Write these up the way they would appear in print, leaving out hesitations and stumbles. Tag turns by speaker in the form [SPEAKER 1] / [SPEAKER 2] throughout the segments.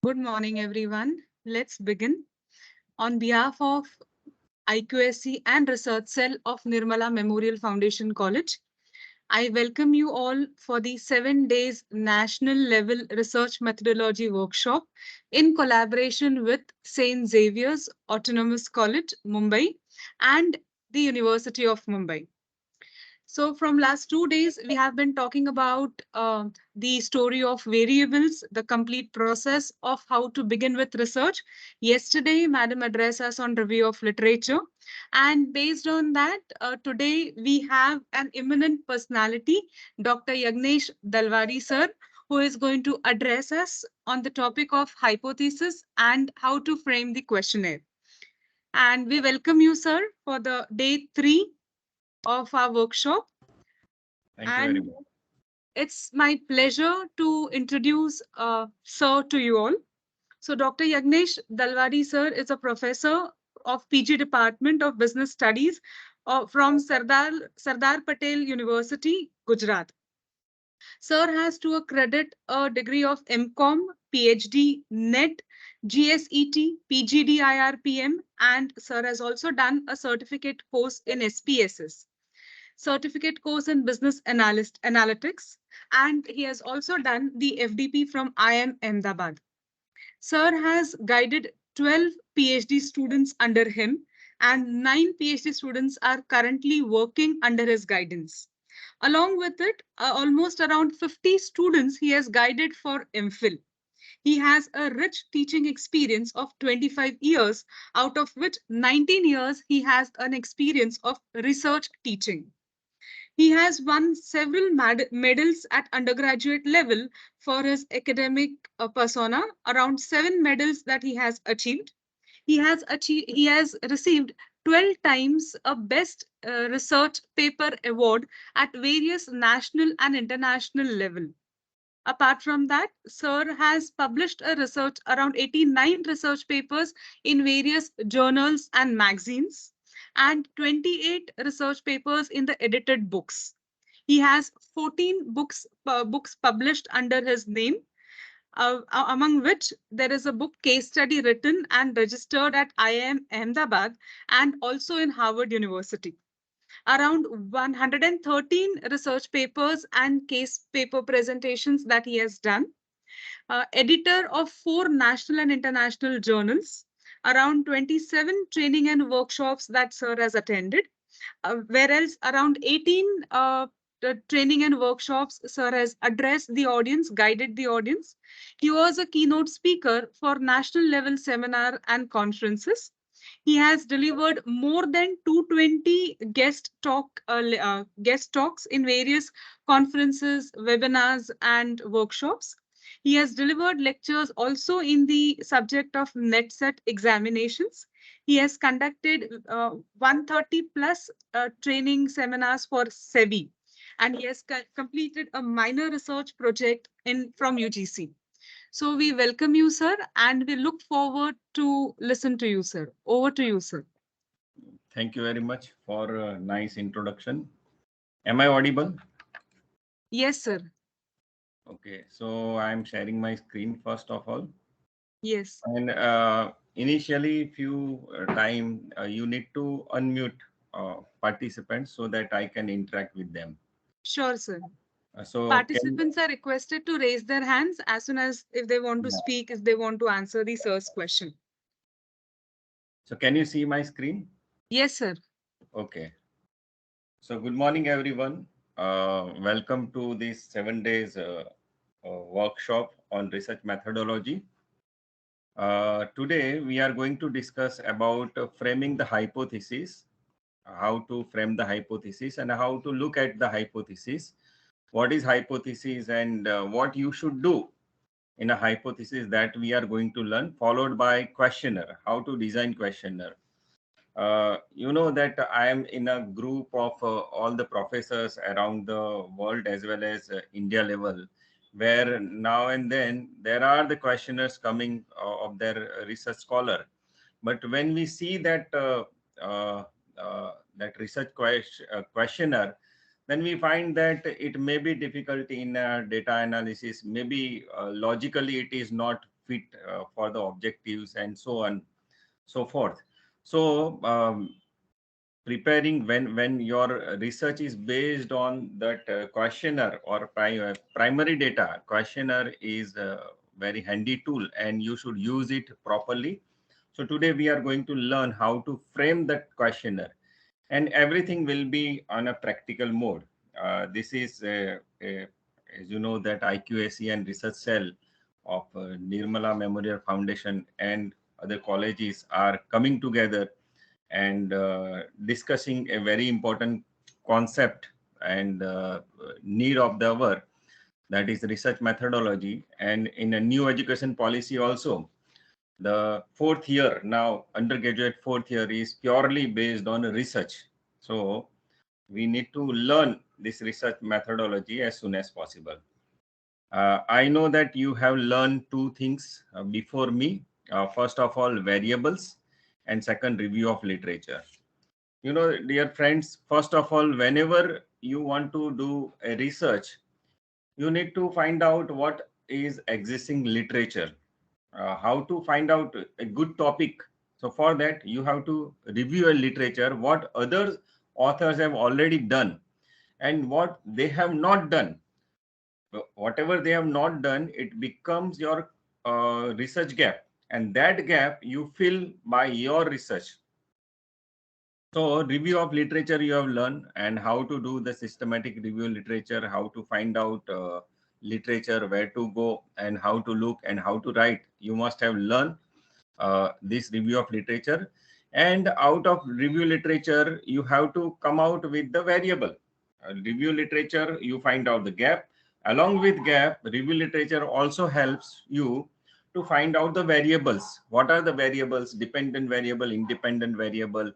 [SPEAKER 1] Good morning, everyone. Let's begin. On behalf of IQAC and Research Cell of Nirmala Memorial Foundation College, I welcome you all for the 7 days national level research methodology workshop in collaboration with St. Xavier's Autonomous College, Mumbai, and the University of Mumbai. So from last 2 days, we have been talking about the story of variables, the complete process of how to begin with research. Yesterday, Madam addressed us on review of literature. And based on that, today we have an eminent personality, Dr. Yagnesh Dalwadi sir, who is going to address us on the topic of hypothesis and how to frame the questionnaire. And we welcome you, sir, for the day 3 of our workshop.
[SPEAKER 2] Thank you very
[SPEAKER 1] And
[SPEAKER 2] much.
[SPEAKER 1] it's my pleasure to introduce Sir to you all. So Dr. Yagnesh Dalwadi Sir is a professor of PG Department of Business Studies from Sardar Patel University, Gujarat. Sir has to a credit a degree of MCom, PhD, NET, GSET, PGDIRPM, and Sir has also done a certificate course in SPSS, certificate course in business analytics, and he has also done the FDP from IIM Ahmedabad. Sir has guided 12 PhD students under him, and 9 PhD students are currently working under his guidance. Along with it, almost around 50 students he has guided for MPhil. He has a rich teaching experience of 25 years, out of which 19 years he has an experience of research teaching. He has won several medals at undergraduate level for his academic persona, around 7 medals that he has achieved. He has received 12 times a best research paper award at various national and international level. Apart from that, Sir has published a research around 89 research papers in various journals and magazines and 28 research papers in the edited books. He has 14 books published under his name, among which there is a book case study written and registered at IIM Ahmedabad and also in Harvard University. Around 113 research papers and case paper presentations that he has done, editor of 4 national and international journals, around 27 training and workshops that Sir has attended, whereas around 18 the training and workshops Sir has addressed the audience, guided the audience. He was a keynote speaker for national level seminar and conferences. He has delivered more than 220 guest talks in various conferences, webinars, and workshops. He has delivered lectures also in the subject of NetSet examinations. He has conducted 130 plus training seminars for SEBI, and he has completed a minor research project in from UGC. So we welcome you, sir, and we look forward to listen to you, sir. Over to you, sir.
[SPEAKER 2] Thank you very much for a nice introduction. Am I audible?
[SPEAKER 1] Yes, sir.
[SPEAKER 2] Okay, so I'm sharing my screen first of all.
[SPEAKER 1] Yes.
[SPEAKER 2] And initially, if you time, you need to unmute participants so that I can interact with them.
[SPEAKER 1] Sure, sir.
[SPEAKER 2] So
[SPEAKER 1] Participants are requested to raise their hands as soon as if they want to speak, if they want to answer the sir's question.
[SPEAKER 2] so can you see my screen?
[SPEAKER 1] Yes, sir.
[SPEAKER 2] Okay. So good morning, everyone. Welcome to this 7 days workshop on research methodology. Today, we are going to discuss about framing the hypothesis, how to frame the hypothesis and how to look at the hypothesis. What is hypothesis and what you should do in a hypothesis that we are going to learn, followed by questionnaire, how to design questionnaire. You know that I am in a group of all the professors around the world as well as India level, where now and then there are the questionnaires coming of their research scholar. But when we see uh, that research questionnaire, then we find that it may be difficult in data analysis. Maybe logically it is not fit for the objectives and so on, so forth. So preparing when your research is based on that questionnaire or primary data, questionnaire is a very handy tool and you should use it properly. So today we are going to learn how to frame that questionnaire, and everything will be on a practical mode. This is, as you know, that IQAC and research cell of Nirmala Memorial Foundation and other colleges are coming together and discussing a very important concept and need of the hour, that is research methodology. And in a new education policy also, the fourth year now, undergraduate fourth year, is purely based on research. So we need to learn this research methodology as soon as possible. I know that you have learned two things before me. First of all, variables, and second, review of literature. You know, dear friends, first of all, whenever you want to do a research, you need to find out what is existing literature, how to find out a good topic. So for that, you have to review a literature, what other authors have already done and what they have not done. Whatever they have not done, it becomes your research gap, and that gap you fill by your research. So review of literature you have learned, and how to do the systematic review literature, how to find out literature, where to go and how to look and how to write. You must have learned this review of literature. And out of review literature, you have to come out with the variable. Review literature, you find out the gap. Along with gap, review literature also helps you to find out the variables. What are the variables? Dependent variable, independent variable,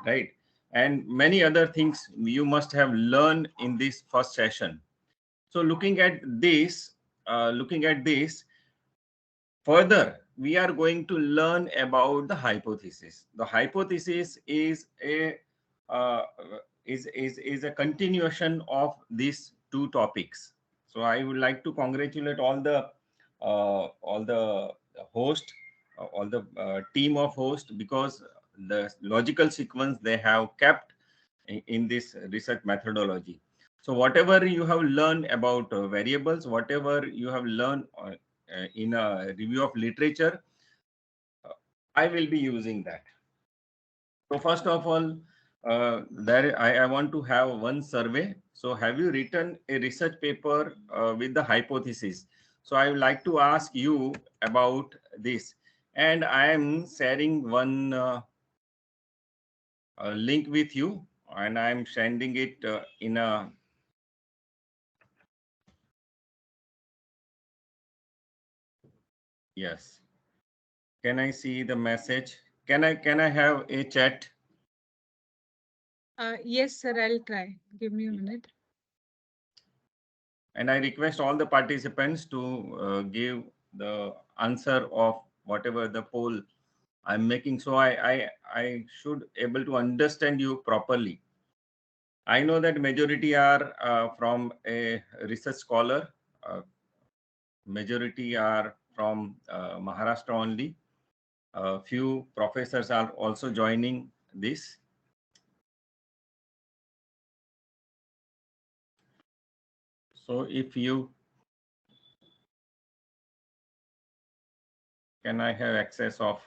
[SPEAKER 2] right? And many other things you must have learned in this first session. So looking at this, further, we are going to learn about the hypothesis. The hypothesis is a uh, is a continuation of these two topics. So I would like to congratulate all the host, all the team of hosts, because the logical sequence they have kept in this research methodology. So whatever you have learned about variables, whatever you have learned in a review of literature, I will be using that. So first of all, I want to have one survey. So have you written a research paper with the hypothesis? So I would like to ask you about this. And I am sharing one link with you, and I am sending it in a yes. Can I see the message? Can I have a chat?
[SPEAKER 1] Yes, sir, I'll try. Give me a minute.
[SPEAKER 2] And I request all the participants to give the answer of whatever the poll I'm making. So I should able to understand you properly. I know that majority are from a research scholar. Majority are from Maharashtra only. A few professors are also joining this. So if you can, I have access of.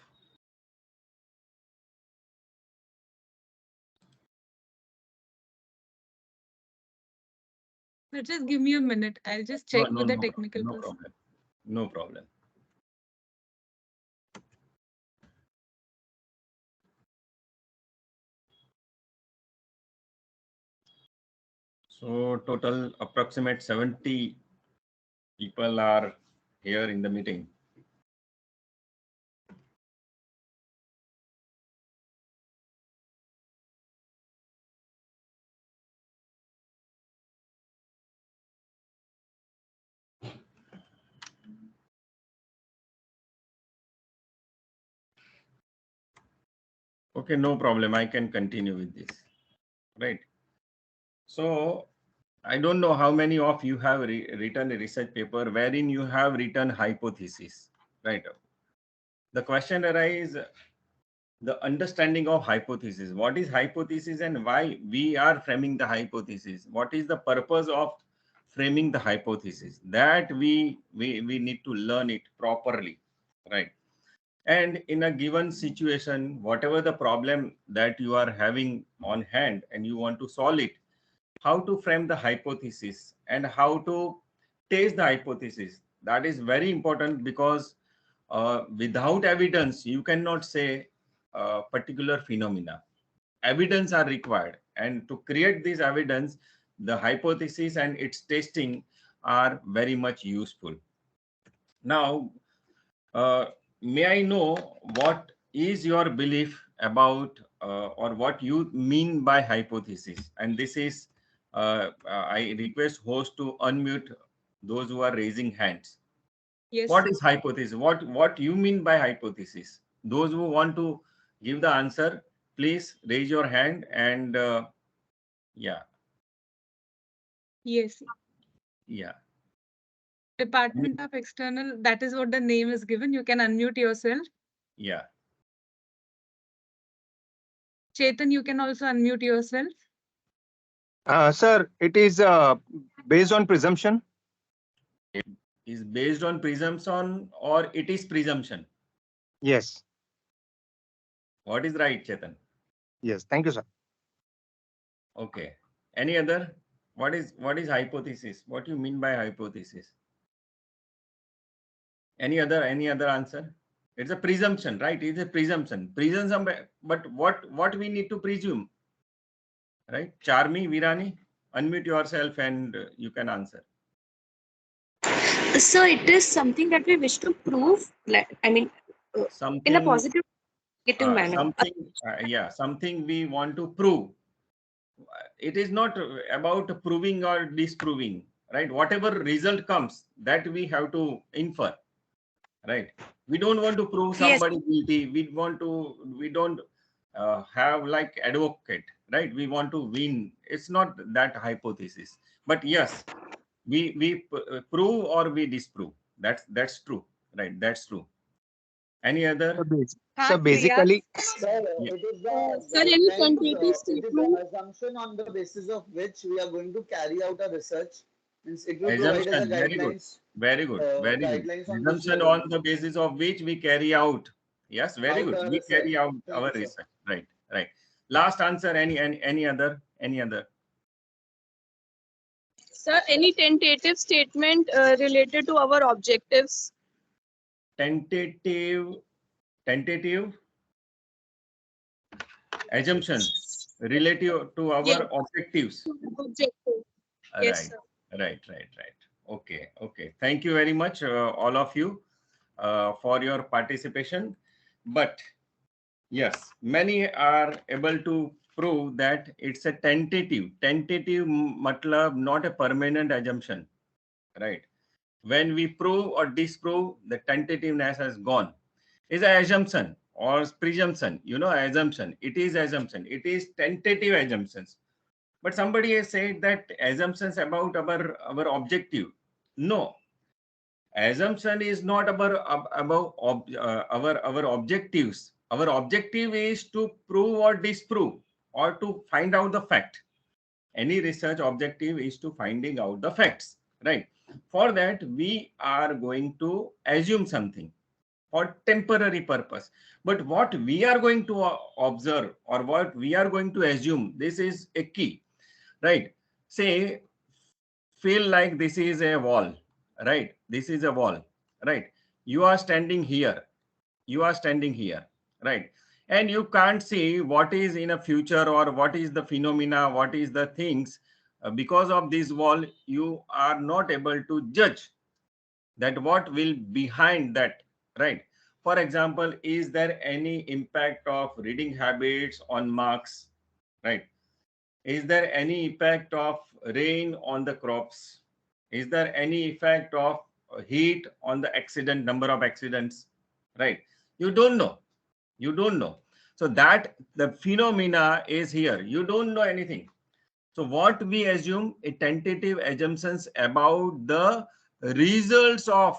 [SPEAKER 1] Sir, just give me a minute. I'll just
[SPEAKER 2] No,
[SPEAKER 1] check
[SPEAKER 2] no,
[SPEAKER 1] with the
[SPEAKER 2] no,
[SPEAKER 1] technical
[SPEAKER 2] no
[SPEAKER 1] person.
[SPEAKER 2] problem. No problem. So total approximate 70 people are here in the meeting. Okay, no problem. I can continue with this. Right. So I don't know how many of you have written a research paper wherein you have written hypothesis. right? The question arises, the understanding of hypothesis. What is hypothesis and why we are framing the hypothesis? What is the purpose of framing the hypothesis? That we need to learn it properly, right? And in a given situation, whatever the problem that you are having on hand and you want to solve it, how to frame the hypothesis and how to test the hypothesis, that is very important, because without evidence you cannot say particular phenomena. Evidence are required, and to create this evidence, the hypothesis and its testing are very much useful. Now, uh, may I know what is your belief about or what you mean by hypothesis? And this is, I request host to unmute those who are raising hands.
[SPEAKER 1] Yes.
[SPEAKER 2] What is hypothesis? What you mean by hypothesis? Those who want to give the answer, please raise your hand. And yeah,
[SPEAKER 1] Yes.
[SPEAKER 2] yeah,
[SPEAKER 1] Department of External, that is what the name is given. You can unmute yourself.
[SPEAKER 2] yeah.
[SPEAKER 1] Chetan, you can also unmute yourself.
[SPEAKER 3] Sir, it is based on presumption.
[SPEAKER 2] Is based on presumption or it is presumption?
[SPEAKER 3] Yes.
[SPEAKER 2] What is right, Chetan?
[SPEAKER 3] Yes. Thank you, sir.
[SPEAKER 2] Okay. Any other? What is hypothesis? What you mean by hypothesis? Any other answer? It's a presumption, right? It's a presumption. Presumption, but what we need to presume, right? Charmi, Virani, unmute yourself and you can answer.
[SPEAKER 4] So it is something that we wish to prove, like, I mean, in a
[SPEAKER 2] Something,
[SPEAKER 4] positive, negative manner.
[SPEAKER 2] something we want to prove. It is not about proving or disproving, right? Whatever result comes, that we have to infer, right? We don't want to prove
[SPEAKER 4] Yes.
[SPEAKER 2] somebody guilty. We don't have like advocate, right? We want to win. It's not that hypothesis. But yes, we prove or we disprove. That's true, right? That's true. Any other?
[SPEAKER 3] So basically,
[SPEAKER 5] Sir,
[SPEAKER 2] Yeah.
[SPEAKER 5] it is the
[SPEAKER 4] Sir, any
[SPEAKER 5] guidelines,
[SPEAKER 4] tentative
[SPEAKER 5] it is
[SPEAKER 4] statement?
[SPEAKER 5] the assumption on the basis of which we are going to carry out a research. Means it will provide us a
[SPEAKER 2] Assumption, very good.
[SPEAKER 5] guidelines,
[SPEAKER 2] Very good. Very good.
[SPEAKER 5] guidelines on which we are
[SPEAKER 2] Assumption
[SPEAKER 5] going
[SPEAKER 2] on
[SPEAKER 5] to
[SPEAKER 2] the basis of which we carry out. Yes, very
[SPEAKER 5] out
[SPEAKER 2] good.
[SPEAKER 5] a
[SPEAKER 2] We
[SPEAKER 5] research.
[SPEAKER 2] carry out
[SPEAKER 5] Thank
[SPEAKER 2] our
[SPEAKER 5] you, sir.
[SPEAKER 2] research. Right, right. Last answer. Any other? Any other?
[SPEAKER 4] Sir, any tentative statement related to our objectives?
[SPEAKER 2] Tentative assumption relative to
[SPEAKER 4] Yes.
[SPEAKER 2] our objectives.
[SPEAKER 4] Objective. Yes,
[SPEAKER 2] Right,
[SPEAKER 4] sir.
[SPEAKER 2] right. Okay. Thank you very much, all of you, for your participation. But yes, many are able to prove that it's a tentative. Tentative matlab not a permanent assumption, right? When we prove or disprove, the tentativeness has gone. It's an assumption or presumption. Assumption. It is assumption. It is tentative assumptions. But somebody has said that assumptions about our objective. No, assumption is not about our objectives. Our objective is to prove or disprove or to find out the fact. Any research objective is to finding out the facts, right? For that, we are going to assume something for temporary purpose. But what we are going to observe or what we are going to assume, this is a key, right? Say, feel like this is a wall, right? This is a wall, right? You are standing here. Right? And you can't see what is in a future or what is the phenomena, what is the things. Because of this wall, you are not able to judge that what will behind that, right? For example, is there any impact of reading habits on marks, right? Is there any impact of rain on the crops? Is there any effect of heat on the accident, number of accidents, right? You don't know. So that the phenomena is here. You don't know anything. So what we assume, a tentative assumptions about the results of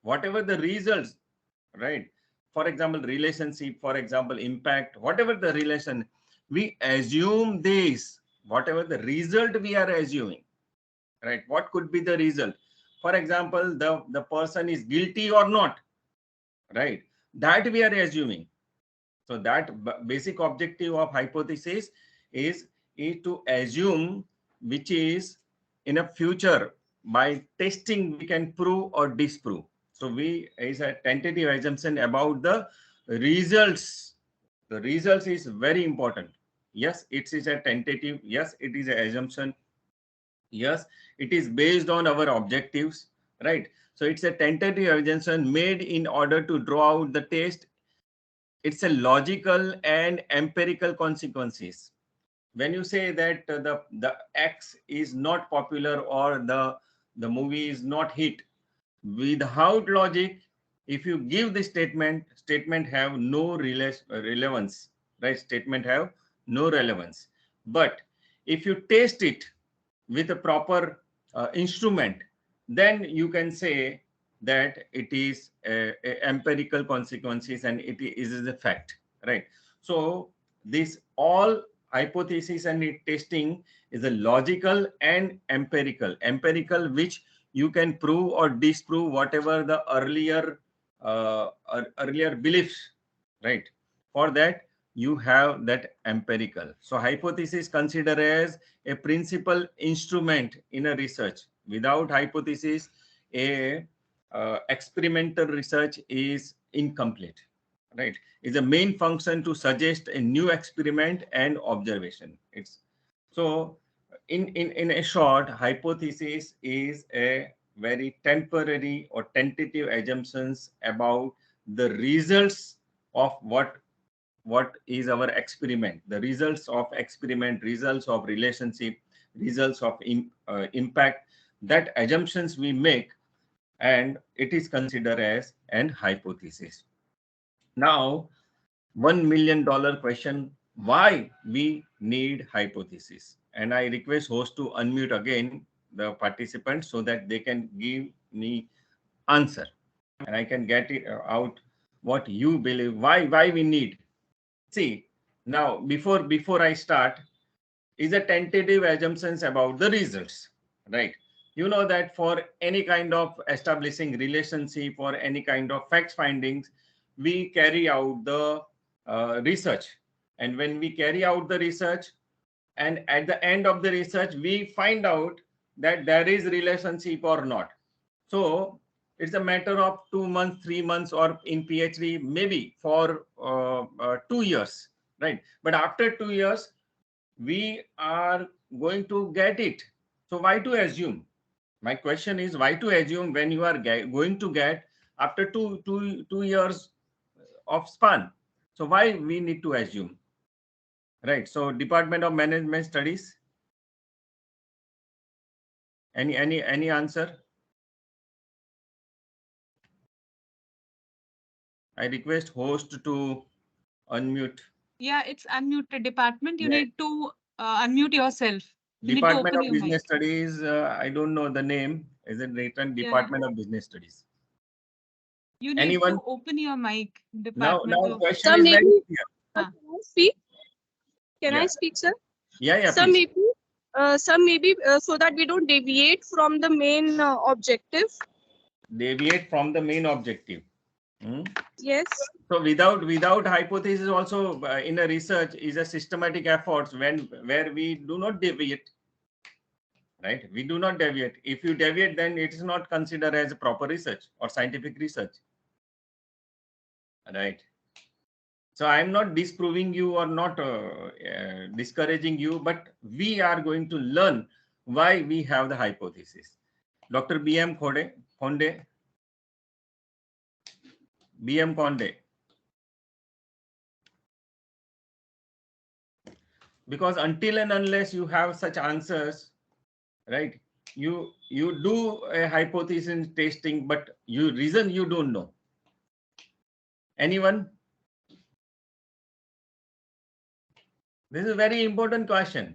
[SPEAKER 2] whatever the results, right? For example, relationship, for example, impact, whatever the relation, we assume this, whatever the result we are assuming, right? What could be the result? For example, the person is guilty or not, right? That we are assuming. So that basic objective of hypothesis is to assume which is in a future by testing we can prove or disprove. So we is a tentative assumption about the results. The results is very important. Yes, it is a tentative. Yes, it is an assumption. Yes, it is based on our objectives, right? So it's a tentative assumption made in order to draw out the test. It's a logical and empirical consequences. When you say that the X is not popular or the movie is not hit, without logic, if you give the statement have no relevance, right? Statement have no relevance. But if you test it with a proper instrument, then you can say that it is a empirical consequences and it is a fact, right? So this all hypothesis and testing is a logical and empirical which you can prove or disprove whatever the earlier beliefs, right? For that you have that empirical. So hypothesis considered as a principal instrument in a research. Without hypothesis, a experimental research is incomplete, right? It's a main function to suggest a new experiment and observation. It's so in a short, hypothesis is a very temporary or tentative assumptions about the results of what is our experiment, the results of experiment, results of relationship, results of impact, that assumptions we make, and it is considered as an hypothesis. Now, $1 million question, why we need hypothesis? And I request host to unmute again the participants so that they can give me answer and I can get it out what you believe, why we need. See, now before I start, is a tentative assumptions about the results, right? You know that for any kind of establishing relationship or any kind of fact findings, we carry out the research. And when we carry out the research, and at the end of the research, we find out that there is relationship or not. So it's a matter of 2 months, 3 months, or in PhD, maybe for 2 years, right? But after 2 years, we are going to get it. So why to assume? My question is why to assume when you are going to get after two years of span? So why we need to assume, right? So Department of Management Studies. Any answer? I request host to unmute.
[SPEAKER 1] Yeah, it's unmuted department. You
[SPEAKER 2] Yeah.
[SPEAKER 1] need to unmute yourself. You need to
[SPEAKER 2] Department
[SPEAKER 1] open
[SPEAKER 2] of
[SPEAKER 1] your mic.
[SPEAKER 2] Business Studies. I don't know the name. Is it written
[SPEAKER 1] Yeah.
[SPEAKER 2] Department of Business Studies?
[SPEAKER 1] You need
[SPEAKER 2] Anyone?
[SPEAKER 1] to open your mic.
[SPEAKER 2] Now
[SPEAKER 1] Department of.
[SPEAKER 2] question
[SPEAKER 4] Sir,
[SPEAKER 2] is very
[SPEAKER 4] maybe
[SPEAKER 2] clear.
[SPEAKER 4] can I speak? Can I
[SPEAKER 2] Yeah.
[SPEAKER 4] speak, sir?
[SPEAKER 2] Yeah,
[SPEAKER 4] Sir,
[SPEAKER 2] please.
[SPEAKER 4] maybe so that we don't deviate from the main objective.
[SPEAKER 2] Deviate from the main objective. Hmm?
[SPEAKER 4] Yes.
[SPEAKER 2] So without hypothesis also in a research is a systematic efforts where we do not deviate, right? We do not deviate. If you deviate, then it is not considered as a proper research or scientific research, right? So I am not disproving you or not discouraging you, but we are going to learn why we have the hypothesis. Dr. B.M. Konde, B.M. Konde. Because until and unless you have such answers, right, you do a hypothesis testing, but reason you don't know. Anyone? This is a very important question.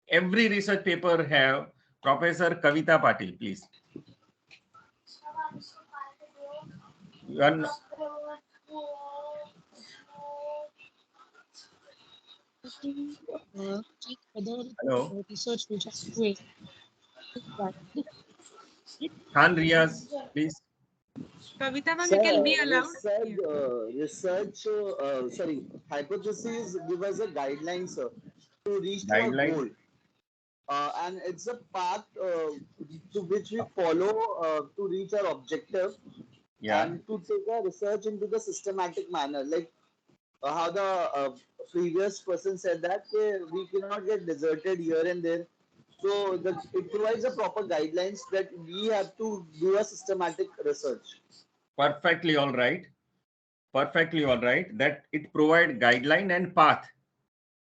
[SPEAKER 2] Every research paper have Professor Kavita Patil, please. You are
[SPEAKER 6] Check whether
[SPEAKER 2] hello,
[SPEAKER 6] the research which is doing is valid.
[SPEAKER 2] Khan Riaz, please.
[SPEAKER 1] Kavita ma'am, you can be
[SPEAKER 5] Sir,
[SPEAKER 1] allowed. Yeah.
[SPEAKER 5] sorry, hypotheses give us a guideline, sir, to reach to a
[SPEAKER 2] Guideline.
[SPEAKER 5] goal. And it's a path to which we follow to reach our objective
[SPEAKER 2] Yeah.
[SPEAKER 5] and to take our research into the systematic manner. Like how the previous person said that we cannot get deserted here and there. So it provides a proper guidelines that we have to do a systematic research.
[SPEAKER 2] Perfectly all right. Perfectly all right. That it provide guideline and path,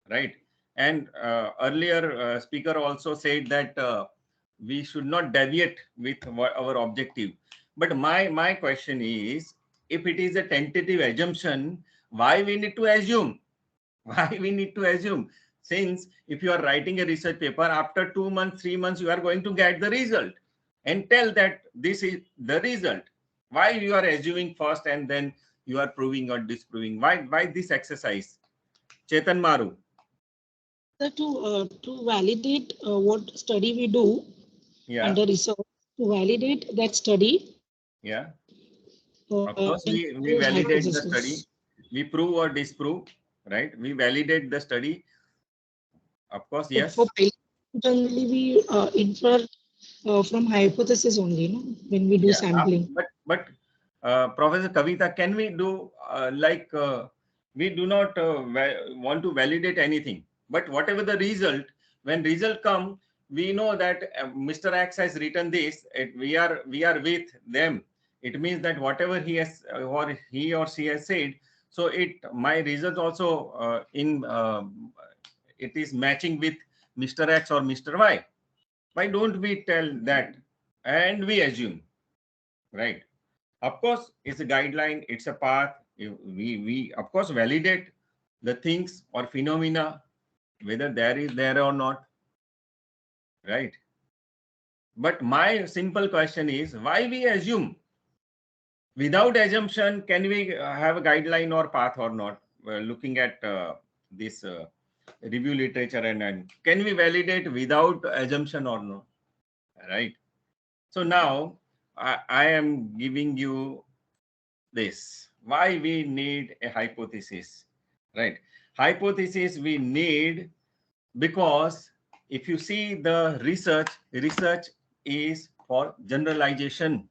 [SPEAKER 2] right? And earlier speaker also said that we should not deviate with our objective. But my question is, if it is a tentative assumption, why we need to assume? Why we need to assume? Since if you are writing a research paper, after 2 months, 3 months, you are going to get the result and tell that this is the result. Why you are assuming first and then you are proving or disproving? Why this exercise? Chetan Maru.
[SPEAKER 6] To validate what study we do
[SPEAKER 2] Yeah.
[SPEAKER 6] under research, to validate that study.
[SPEAKER 2] Yeah. Of
[SPEAKER 6] Uh,
[SPEAKER 2] course, we validate the study. We prove or disprove, right? We validate the study. Of course, yes.
[SPEAKER 6] For pilot, generally we infer from hypothesis only, no? When we do
[SPEAKER 2] Yeah.
[SPEAKER 6] sampling.
[SPEAKER 2] But Professor Kavita, can we do we do not want to validate anything, but whatever the result, when result come, we know that Mr. X has written this. We are with them. It means that whatever he has or he or she has said, so my result also it is matching with Mr. X or Mr. Y. Why don't we tell that and we assume, right? Of course, it's a guideline, it's a path. We of course validate the things or phenomena, whether there is there or not, right? But my simple question is, why we assume? Without assumption, can we have a guideline or path or not? Looking at this review literature and can we validate without assumption or no? Right. So now I am giving you this. Why we need a hypothesis, right? Hypothesis we need because if you see the research is for generalization.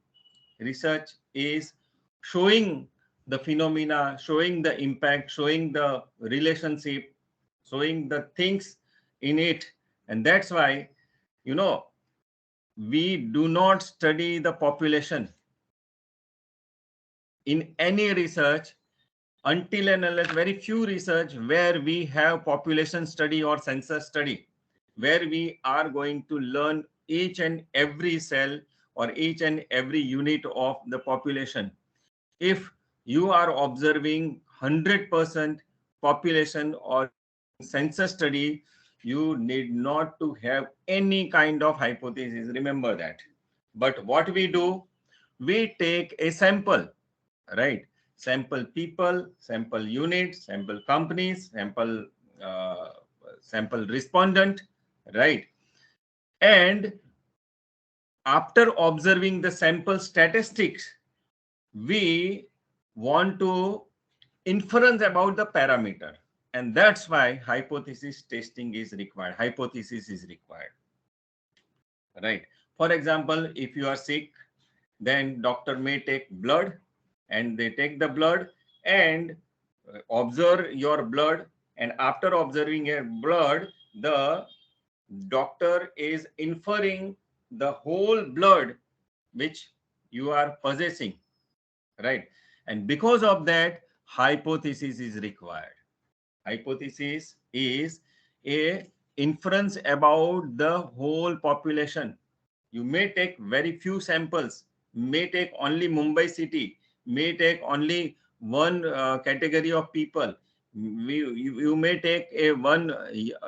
[SPEAKER 2] Research is showing the phenomena, showing the impact, showing the relationship, showing the things in it. And that's why, we do not study the population in any research until and unless very few research where we have population study or census study, where we are going to learn each and every cell or each and every unit of the population. If you are observing 100% population or census study, you need not to have any kind of hypothesis. Remember that. But what we do, we take a sample, right? Sample people, sample units, sample companies, sample respondent, right? And after observing the sample statistics, we want to inference about the parameter. And that's why hypothesis testing is required. Hypothesis is required, right? For example, if you are sick, then doctor may take blood and they take the blood and observe your blood. And after observing your blood, the doctor is inferring the whole blood which you are possessing, right? And because of that, hypothesis is required. Hypothesis is a inference about the whole population. You may take very few samples, may take only Mumbai city, may take only one category of people. You may take one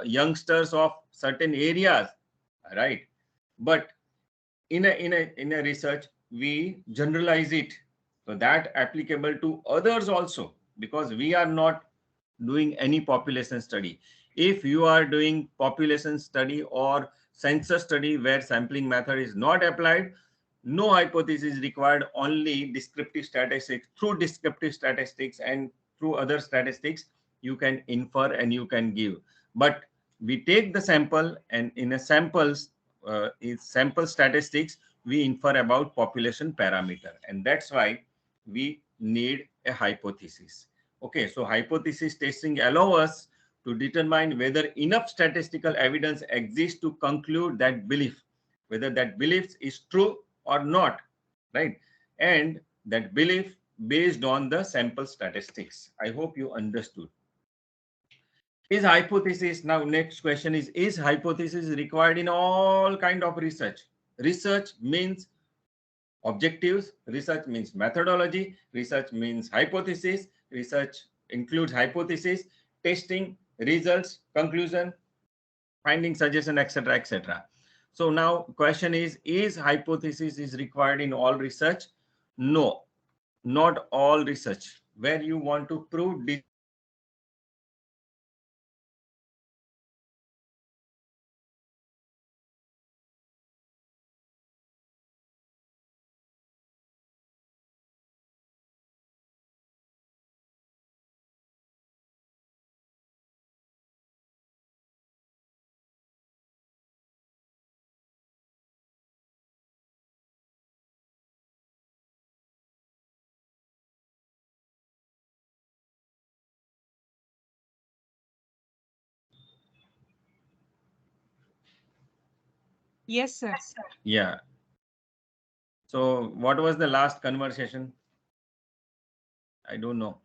[SPEAKER 2] youngsters of certain areas, right? But in a research, we generalize it. So that applicable to others also, because we are not doing any population study. If you are doing population study or census study where sampling method is not applied, no hypothesis required, only descriptive statistics. Through descriptive statistics and through other statistics, you can infer and you can give. But we take the sample, and in a sample statistics, we infer about population parameter, and that's why we need a hypothesis. Okay, so hypothesis testing allows us to determine whether enough statistical evidence exists to conclude that belief, whether that belief is true or not, right? And that belief based on the sample statistics. I hope you understood. Is hypothesis, now next question is hypothesis required in all kind of research? Research means objectives, research means methodology, research means hypothesis, research includes hypothesis, testing, results, conclusion, finding, suggestion, etc., etc. So now question is hypothesis is required in all research? No, not all research. Where you want to prove
[SPEAKER 1] Yes, sir.
[SPEAKER 2] yeah. So what was the last conversation? I don't know.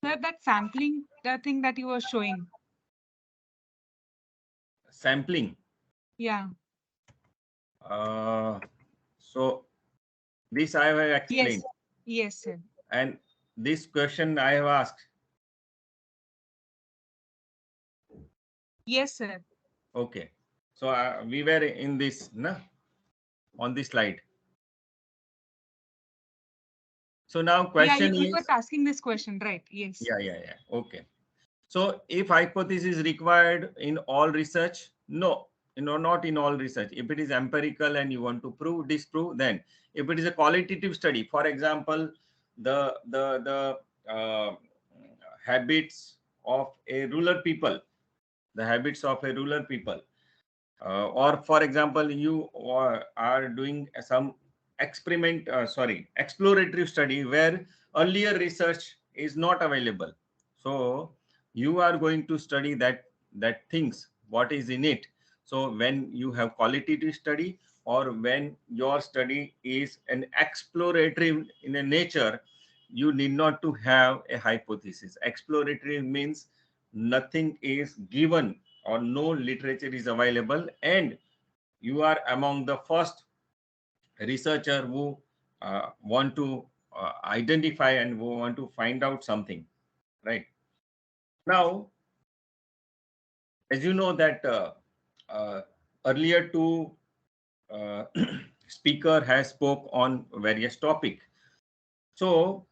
[SPEAKER 1] Sir, that sampling, the thing that you were showing.
[SPEAKER 2] Sampling.
[SPEAKER 1] Yeah.
[SPEAKER 2] So this I have explained.
[SPEAKER 1] Yes, sir.
[SPEAKER 2] And this question I have asked.
[SPEAKER 1] Yes, sir.
[SPEAKER 2] Okay. So we were in this, na, on this slide. So now question
[SPEAKER 1] you were
[SPEAKER 2] is,
[SPEAKER 1] asking this question, right? Yes.
[SPEAKER 2] yeah. Okay. So if hypothesis is required in all research, no, not in all research. If it is empirical and you want to prove, disprove, then if it is a qualitative study, for example, the habits of a rural people, the habits of a rural people, or for example, you are doing some exploratory study where earlier research is not available. So you are going to study that things, what is in it. So when you have qualitative study, or when your study is an exploratory in a nature, you need not to have a hypothesis. Exploratory means nothing is given or no literature is available, and you are among the first researcher who want to identify and who want to find out something, right? Now, as you know that uh, earlier two uh, speaker has spoke on various topic. So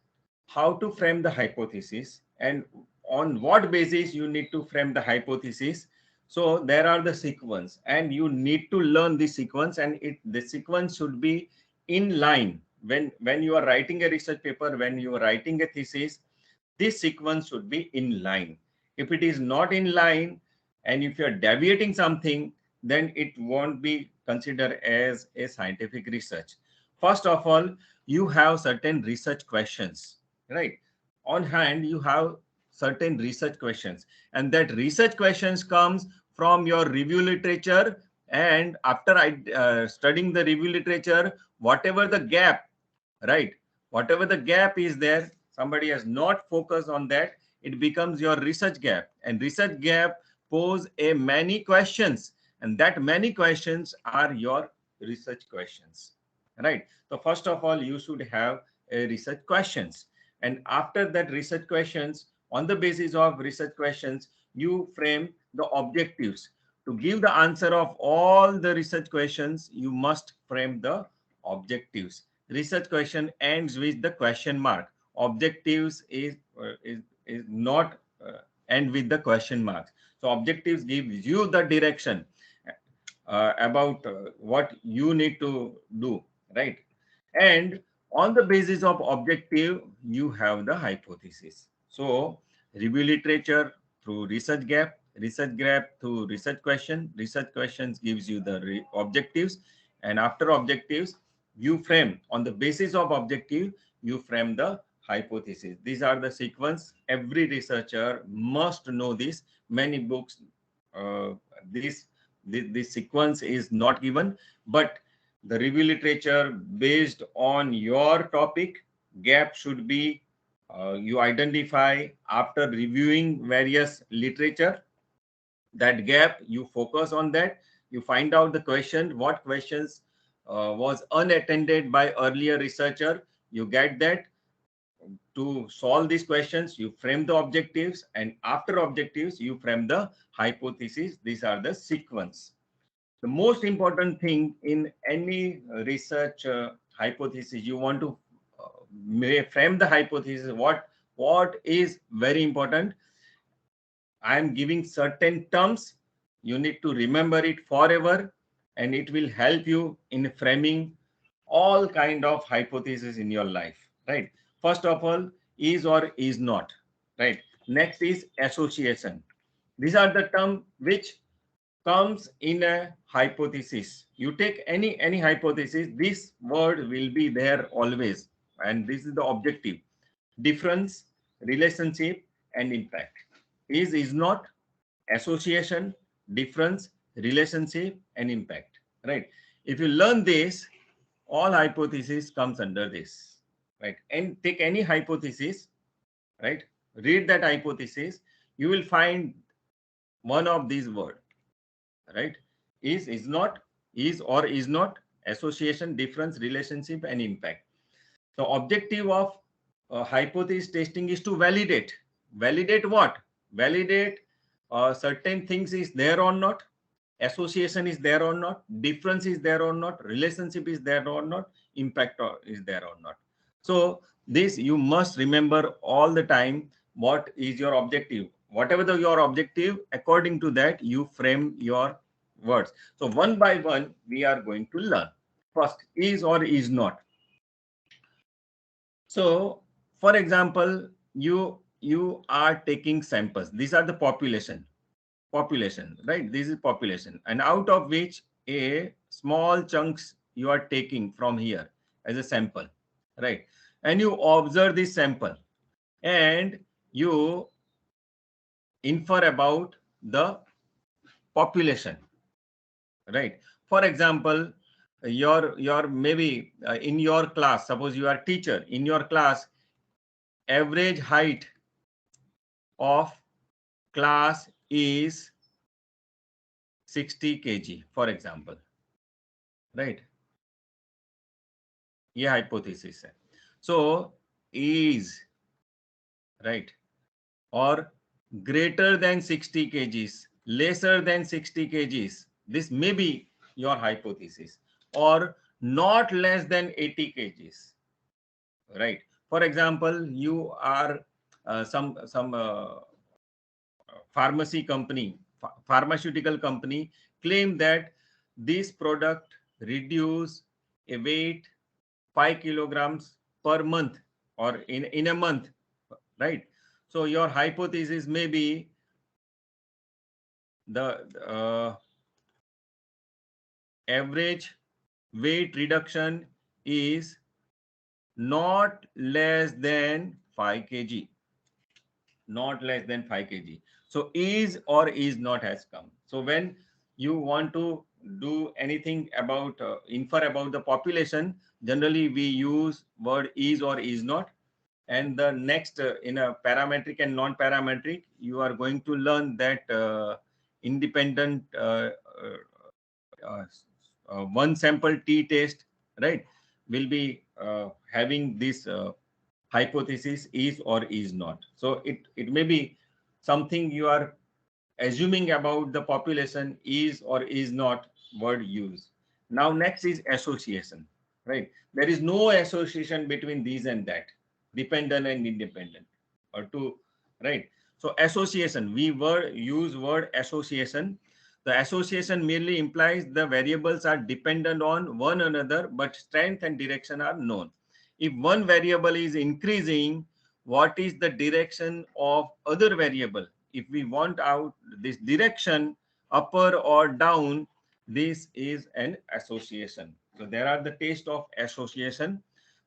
[SPEAKER 2] how to frame the hypothesis and on what basis you need to frame the hypothesis. So there are the sequence, and you need to learn the sequence, and the sequence should be in line. When you are writing a research paper, when you are writing a thesis, this sequence should be in line. If it is not in line, and if you are deviating something, then it won't be considered as a scientific research. First of all, you have certain research questions, right? On hand, you have certain research questions, and that research questions comes from your review literature. And after studying the review literature, whatever the gap, right, whatever the gap is there, somebody has not focused on that, it becomes your research gap, and research gap pose a many questions, and that many questions are your research questions, right? So first of all, you should have a research questions, and after that research questions, on the basis of research questions, you frame the objectives. To give the answer of all the research questions, you must frame the objectives. Research question ends with the question mark. Objectives is not end with the question marks. So objectives gives you the direction about what you need to do, right? And on the basis of objective, you have the hypothesis. So review literature through research gap through research questions gives you the objectives, and after objectives, you frame on the basis of objective, you frame the hypothesis. These are the sequence. Every researcher must know this. Many books, uh, this sequence is not given, but the review literature based on your topic gap should be you identify after reviewing various literature. That gap, you focus on that, you find out the question, what questions was unattended by earlier researcher, you get that. To solve these questions, you frame the objectives, and after objectives, you frame the hypothesis. These are the sequence. The most important thing in any research hypothesis, you want to frame the hypothesis. What is very important? I am giving certain terms. You need to remember it forever, and it will help you in framing all kind of hypotheses in your life, right? First of all, is or is not, right? Next is association. These are the terms which comes in a hypothesis. You take any hypothesis, this word will be there always, and this is the objective. Difference, relationship, and impact. Is not, association, difference, relationship, and impact, right? If you learn this, all hypothesis comes under this, right? And take any hypothesis, right? Read that hypothesis, you will find one of these words, right? Is not, is or is not, association, difference, relationship, and impact. The objective of hypothesis testing is to validate. Validate what? Validate certain things is there or not, association is there or not, difference is there or not, relationship is there or not, impact is there or not. So this you must remember all the time. What is your objective? Whatever your objective, according to that you frame your words. So one by one we are going to learn. First, is or is not. So for example, you are taking samples. These are the population, right? This is population, and out of which a small chunks you are taking from here as a sample, right? And you observe this sample and you infer about the population, right? For example, your maybe in your class, suppose you are teacher, in your class average height of class is 60 kg, for example, right? ये hypothesis है. So is, right, or greater than 60 kgs, lesser than 60 kgs, this may be your hypothesis, or not less than 80 kgs, right? For example, you are some pharmaceutical company claim that this product reduce a weight 5 kilograms per month or in a month, right? So your hypothesis may be the average weight reduction is not less than 5 kg, not less than 5 kg. So is or is not has come. So when you want to do anything about infer about the population, generally we use word is or is not. And the next in a parametric and non-parametric, you are going to learn that independent one sample t test, right, will be having this hypothesis is or is not. So it may be something you are assuming about the population is or is not word use. Now next is association, right? There is no association between these and that, dependent and independent, or two, right? So association, we use word association. The association merely implies the variables are dependent on one another, but strength and direction are known. If one variable is increasing, what is the direction of other variable? If we want out this direction, upper or down, this is an association. So there are the taste of association.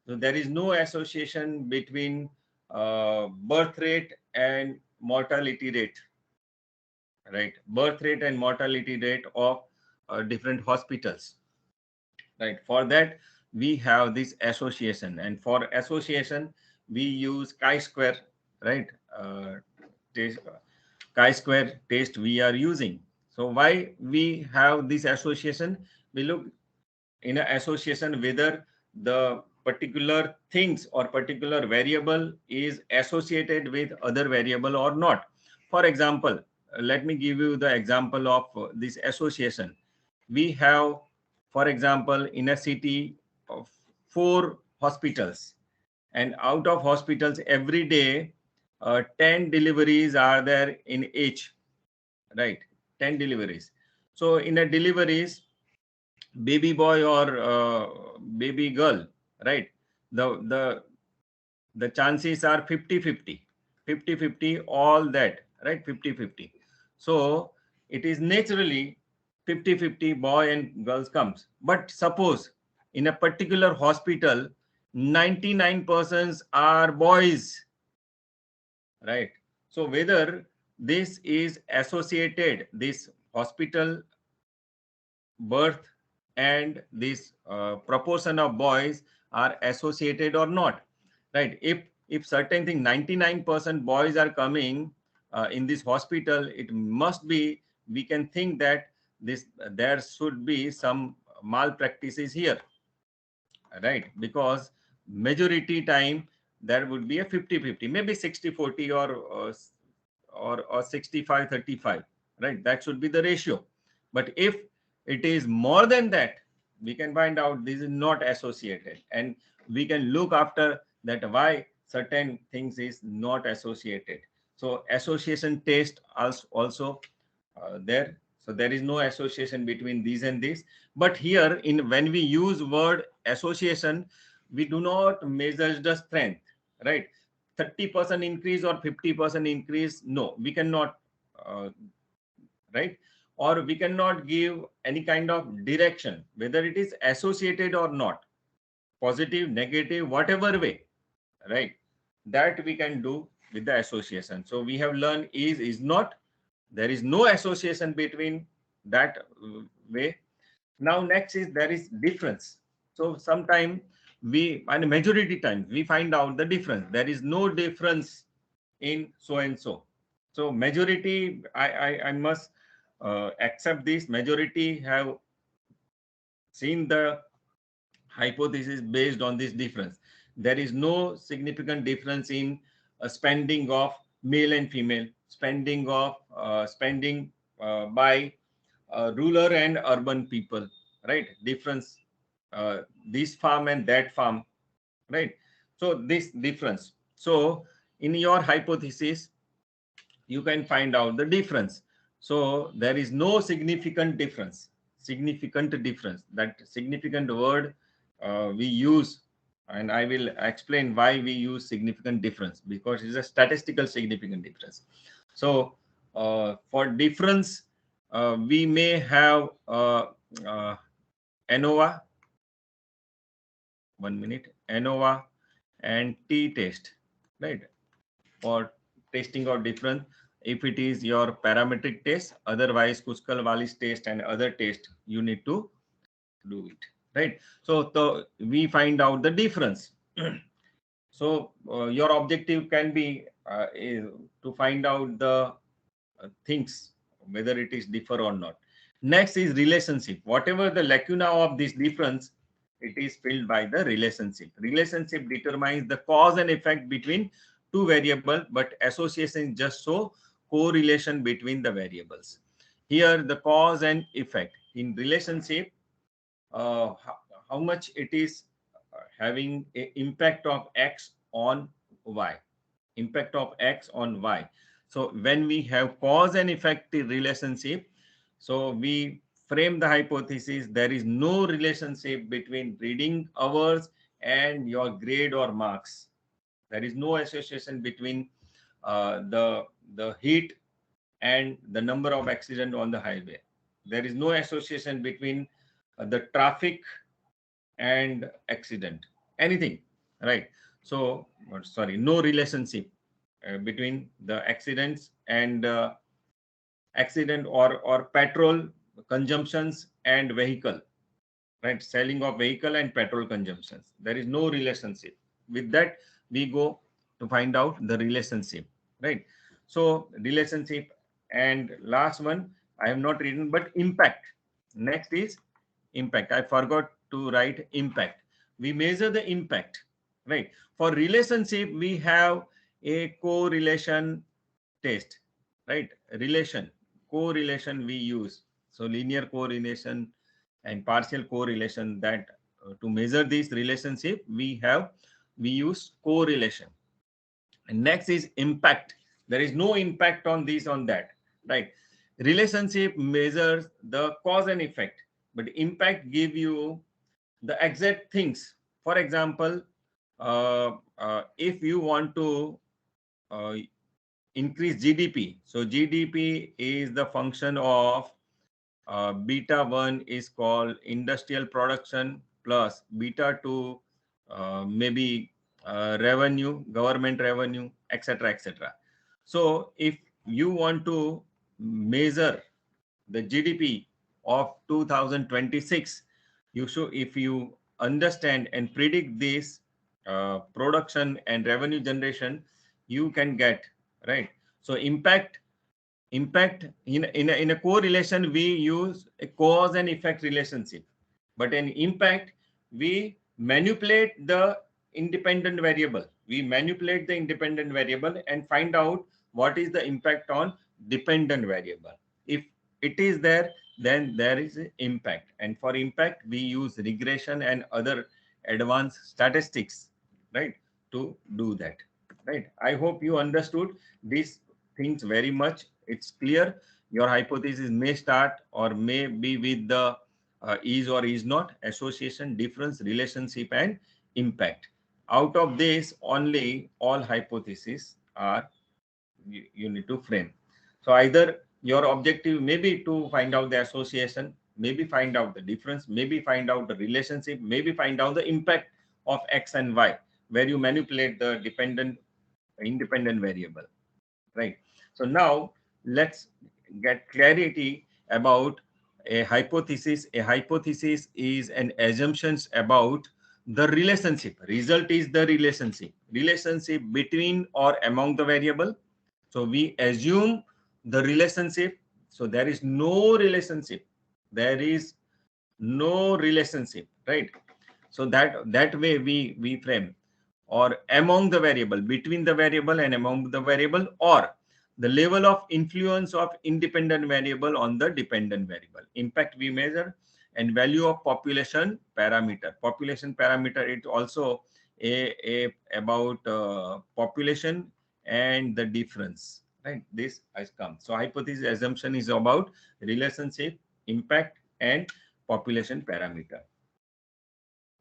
[SPEAKER 2] So there is no association between birth rate and mortality rate, right? Birth rate and mortality rate of different hospitals, right? For that, we have this association, and for association, we use chi-square, right? Taste, chi-square test we are using. So why we have this association? We look in an association whether the particular things or particular variable is associated with other variable or not. For example, let me give you the example of this association. We have, for example, in a city of 4 hospitals, and out of hospitals every day 10 deliveries are there in each, right? 10 deliveries. So in a deliveries, baby boy or baby girl, right? The chances are 50-50 all that, right? 50-50. So it is naturally 50-50 boy and girls comes. But suppose in a particular hospital 99% are boys, right? So whether this is associated, this hospital birth and this proportion of boys are associated or not, right? If certain thing 99% boys are coming in this hospital, it must be, we can think that this there should be some malpractices here, right? Because majority time there would be a 50-50, maybe 60-40 or 65-35, right? That should be the ratio. But if it is more than that, we can find out this is not associated, and we can look after that why certain things is not associated. So association test also there. So there is no association between these and this. But here, in when we use word association, we do not measure the strength, right? 30% increase or 50% increase, no, we cannot, right? Or we cannot give any kind of direction, whether it is associated or not, positive, negative, whatever way, right? That we can do with the association. So we have learned is not, there is no association between that way. Now next is there is difference. So sometime we, and majority times we find out the difference. There is no difference in so and so. So majority, I must accept this. Majority have seen the hypothesis based on this difference. There is no significant difference in spending of male and female, spending of by rural and urban people, right? Difference, this farm and that farm, right? So this difference. So in your hypothesis, you can find out the difference. So there is no significant difference. Significant difference. That significant word we use, and I will explain why we use significant difference, because it's a statistical significant difference. So for difference, we may have ANOVA, 1 minute, ANOVA and t-test, right? For testing of difference. If it is your parametric test, otherwise Kuskal-Wallis test and other test, you need to do it, right? So we find out the difference. So your objective can be to find out the things, whether it is differ or not. Next is relationship. Whatever the lacuna of this difference, it is filled by the relationship. Relationship determines the cause and effect between two variables, but association is just so correlation between the variables. Here, the cause and effect in relationship, how much it is having a impact of X on Y, impact of X on Y. So when we have cause and effect relationship, so we frame the hypothesis there is no relationship between reading hours and your grade or marks. There is no association between the heat and the number of accidents on the highway. There is no association between the traffic and accident, anything, right? So, sorry, no relationship between the accidents and accident or petrol consumptions and vehicle, right? Selling of vehicle and petrol consumptions. There is no relationship. With that, we go to find out the relationship, right? So relationship, and last one, I have not written, but impact. Next is impact. I forgot to write impact. We measure the impact, right? For relationship, we have a correlation test, right? Relation, correlation we use. So linear correlation and partial correlation, that to measure this relationship, we use correlation. And next is impact. There is no impact on this, on that, right? Relationship measures the cause and effect, but impact give you the exact things. For example, if you want to uh, increase GDP, so GDP is the function of beta 1 is called industrial production plus beta 2 maybe revenue, government revenue, etc., etc. So if you want to measure the GDP of 2026, you should, if you understand and predict this production and revenue generation, you can get, right? So impact in a correlation, we use a cause and effect relationship, but in impact we manipulate the independent variable. We manipulate the independent variable and find out what is the impact on dependent variable. If it is there, then there is impact, and for impact we use regression and other advanced statistics, right, to do that, right? I hope you understood these things very much. It's clear. Your hypothesis may start or may be with the is or is not, association, difference, relationship, and impact. Out of this, only all hypotheses are you need to frame. So either your objective may be to find out the association, maybe find out the difference, maybe find out the relationship, maybe find out the impact of X and Y, where you manipulate the independent variable, right? So now let's get clarity about a hypothesis. A hypothesis is an assumptions about the relationship. Result is the relationship between or among the variable. So we assume the relationship. So there is no relationship. There is no relationship, right? So that way we frame, or among the variable, between the variable and among the variable, or the level of influence of independent variable on the dependent variable. Impact we measure, and value of population parameter. Population parameter, it also about population and the difference, right? This has come. So hypothesis assumption is about relationship, impact, and population parameter.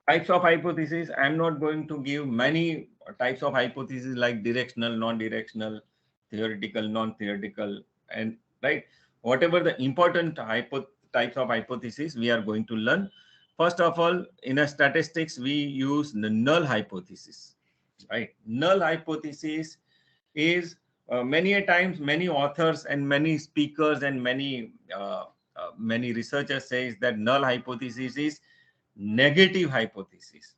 [SPEAKER 2] Types of hypothesis, I'm not going to give many types of hypothesis like directional, non-directional, theoretical, non-theoretical, and right, whatever the important types of hypothesis we are going to learn. First of all, in a statistics, we use the null hypothesis, right? Null hypothesis is many a times many authors and many speakers and many researchers says that null hypothesis is negative hypothesis.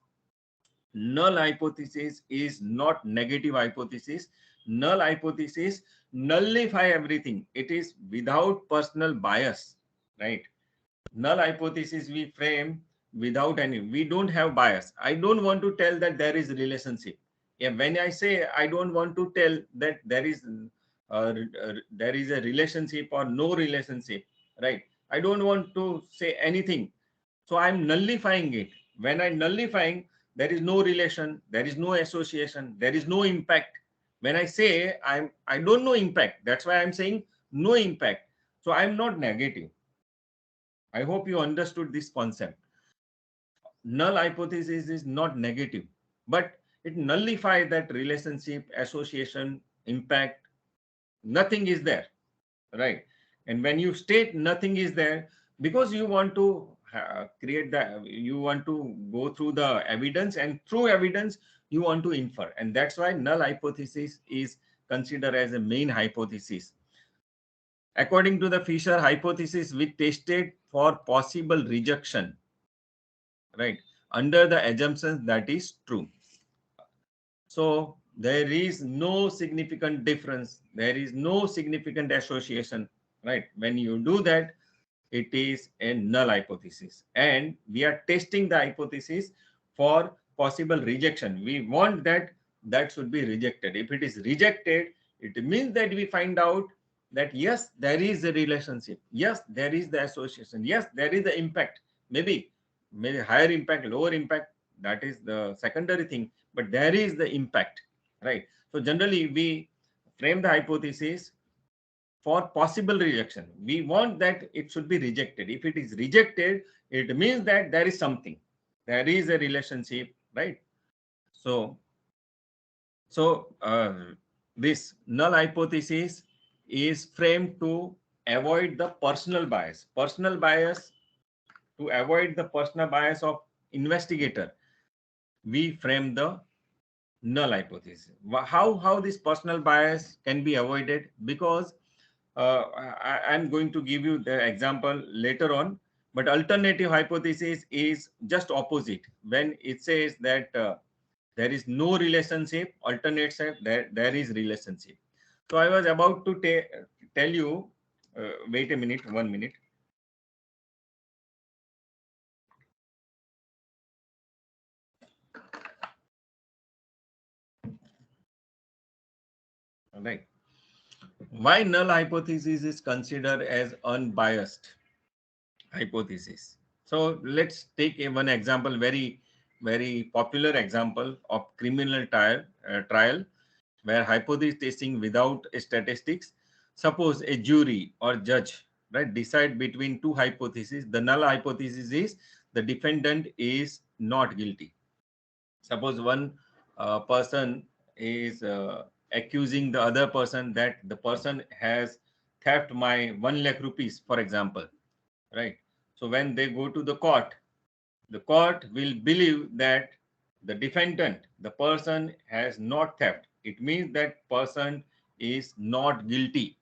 [SPEAKER 2] Null hypothesis is not negative hypothesis. Null hypothesis nullify everything. It is without personal bias, right? Null hypothesis we frame without any, we don't have bias. I don't want to tell that there is relationship. Yeah, when I say I don't want to tell that there is there is a relationship or no relationship, right? I don't want to say anything. So I'm nullifying it. When I'm nullifying, there is no relation, there is no association, there is no impact. When I say I don't know impact, that's why I'm saying no impact. So I'm not negative. I hope you understood this concept. Null hypothesis is not negative, but it nullifies that relationship, association, impact. Nothing is there, right? And when you state nothing is there, because you want to create the, you want to go through the evidence, and through evidence you want to infer, and that's why null hypothesis is considered as a main hypothesis. According to the Fisher hypothesis, we tested for possible rejection, right, under the assumptions that is true. So there is no significant difference, there is no significant association, right? When you do that, it is a null hypothesis, and we are testing the hypothesis for possible rejection. We want that should be rejected. If it is rejected, it means that we find out that yes, there is a relationship, yes, there is the association, yes, there is the impact, maybe higher impact, lower impact, that is the secondary thing, but there is the impact, right? So generally we frame the hypothesis for possible rejection. We want that it should be rejected. If it is rejected, it means that there is something, there is a relationship, right? So this null hypothesis is framed to avoid the personal bias. To avoid the personal bias of investigator, we frame the null hypothesis. How this personal bias can be avoided? Because I'm going to give you the example later on, but alternative hypothesis is just opposite. When it says that there is no relationship, alternate side, there is relationship. So I was about to tell you, wait a minute, 1 minute. All right. Why null hypothesis is considered as unbiased hypothesis? So let's take one example, very popular example of criminal trial where hypothesis testing without statistics. Suppose a jury or judge, right, decide between two hypotheses. The null hypothesis is the defendant is not guilty. Suppose one person is accusing the other person that the person has theft my 1 lakh rupees, for example, right? So when they go to the court will believe that the defendant, the person has not theft. It means that person is not guilty.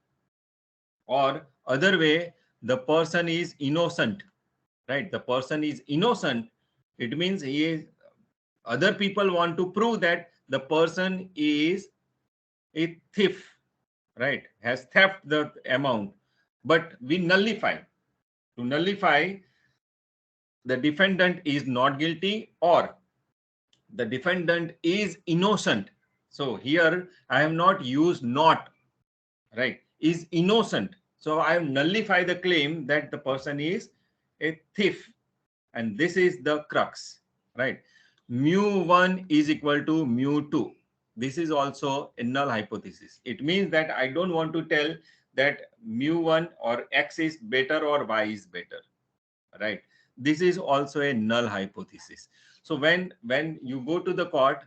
[SPEAKER 2] Or other way, the person is innocent, right? The person is innocent. It means he is, other people want to prove that the person is a thief, right? Has theft the amount, but we nullify. To nullify, the defendant is not guilty or the defendant is innocent. So here I have not used not, right? Is innocent. So I have nullified the claim that the person is a thief. And this is the crux, right? Mu1 is equal to mu2. This is also a null hypothesis. It means that I don't want to tell that mu1 or x is better or y is better, right? This is also a null hypothesis. So when you go to the court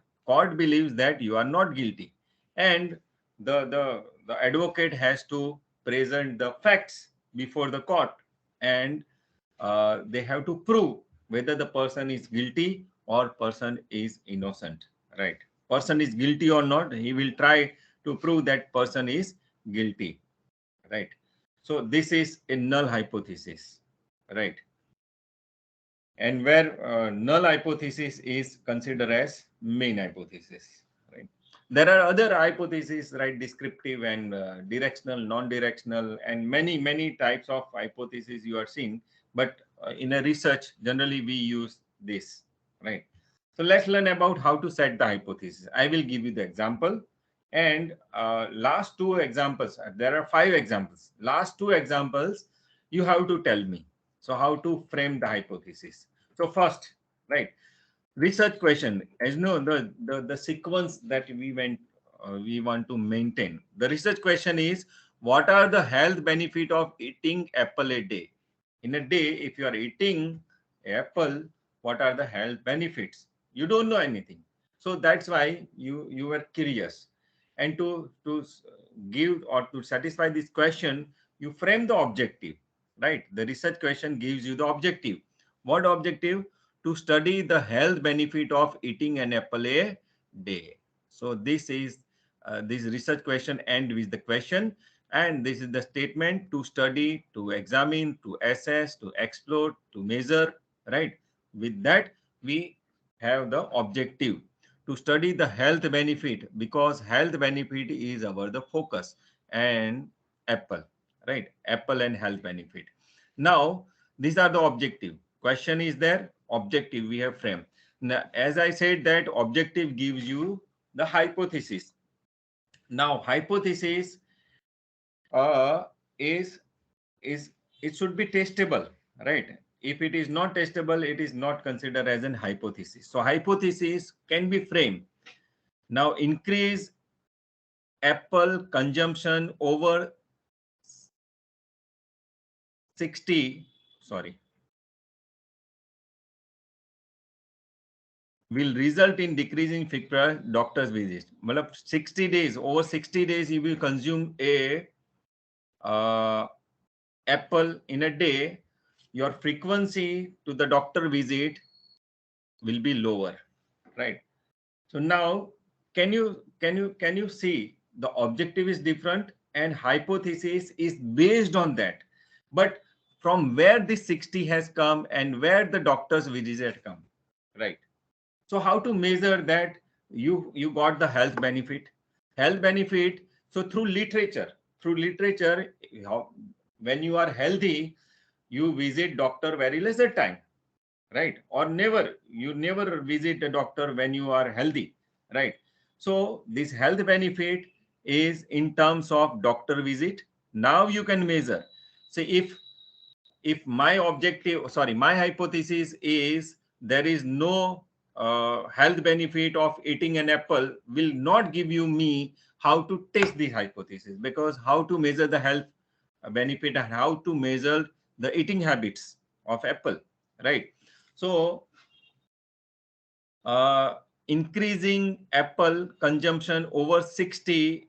[SPEAKER 2] believes that you are not guilty, and the advocate has to present the facts before the court, and they have to prove whether the person is guilty or person is innocent, right? Person is guilty or not, he will try to prove that person is guilty, right? So this is a null hypothesis, right? And where null hypothesis is considered as main hypothesis, right? There are other hypotheses, right? Descriptive and directional, non-directional, and many types of hypotheses you are seeing. But in a research, generally we use this, right? So let's learn about how to set the hypothesis. I will give you the example, And last two examples, there are 5 examples. Last 2 examples, you have to tell me. So how to frame the hypothesis. So first, right, research question. As you know, the sequence that we want to maintain. The research question is, what are the health benefit of eating apple a day? In a day, if you are eating apple, what are the health benefits? You don't know anything. So that's why you were curious. And to give or to satisfy this question, you frame the objective, right? The research question gives you the objective. What objective? To study the health benefit of eating an apple a day. So this is this research question end with the question, and this is the statement: to study, to examine, to assess, to explore, to measure, right? With that, we have the objective to study the health benefit, because health benefit is our the focus, and apple, right? Apple and health benefit. Now, these are the objective. Question is there, objective we have framed. Now, as I said, that objective gives you the hypothesis. Now, hypothesis uh, is is it should be testable, right? If it is not testable, it is not considered as an hypothesis. So hypothesis can be framed. Now, increase apple consumption over 60, sorry, will result in decreasing frequent doctor's visits. Matlab 60 days, over 60 days, if you consume a uh, apple in a day, your frequency to the doctor visit will be lower, right? So now, can you see the objective is different and hypothesis is based on that, but from where this 60 has come and where the doctor's visit come, right? So how to measure that you got the health benefit? Health benefit. So through literature, when you are healthy, you visit doctor very lesser time, right? Or you never visit a doctor when you are healthy, right? So this health benefit is in terms of doctor visit. Now you can measure. So if my objective, sorry, my hypothesis is there is no health benefit of eating an apple, will not give you me how to test the hypothesis, because how to measure the health benefit and how to measure the eating habits of apple, right? So increasing apple consumption over 60s,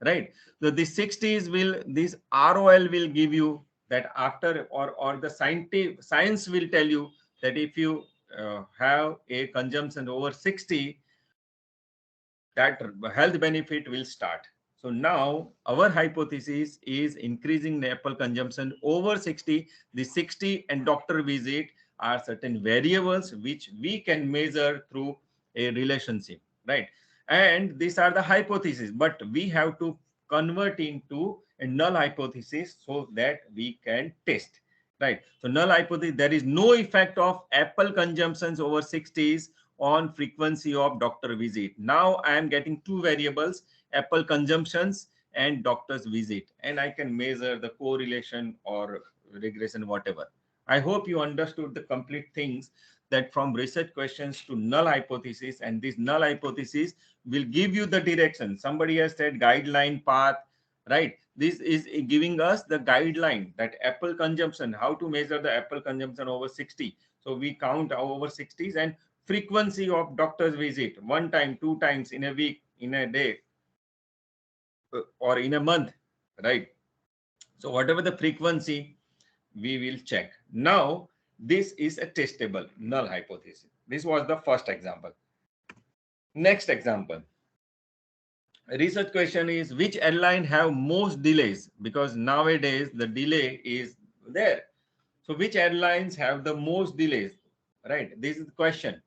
[SPEAKER 2] right? So the 60s will, this ROL will give you that after, or the science will tell you that if you have a consumption over 60, that health benefit will start. So now our hypothesis is increasing the apple consumption over 60. The 60 and doctor visit are certain variables which we can measure through a relationship, right? And these are the hypotheses, but we have to convert into a null hypothesis so that we can test, right? So null hypothesis, there is no effect of apple consumptions over 60s on frequency of doctor visit. Now I am getting 2 variables, apple consumptions and doctor's visit, and I can measure the correlation or regression, whatever. I hope you understood the complete things, that from research questions to null hypothesis, and this null hypothesis will give you the direction. Somebody has said guideline path, right? This is giving us the guideline that apple consumption, how to measure the apple consumption over 60. So we count over 60s, and frequency of doctor's visit, 1 time, 2 times in a week, in a day, or in a month, right? So whatever the frequency, we will check. Now, this is a testable null hypothesis. This was the first example. Next example. Research question is, which airline have most delays? Because nowadays the delay is there. So which airlines have the most delays, right? This is the question.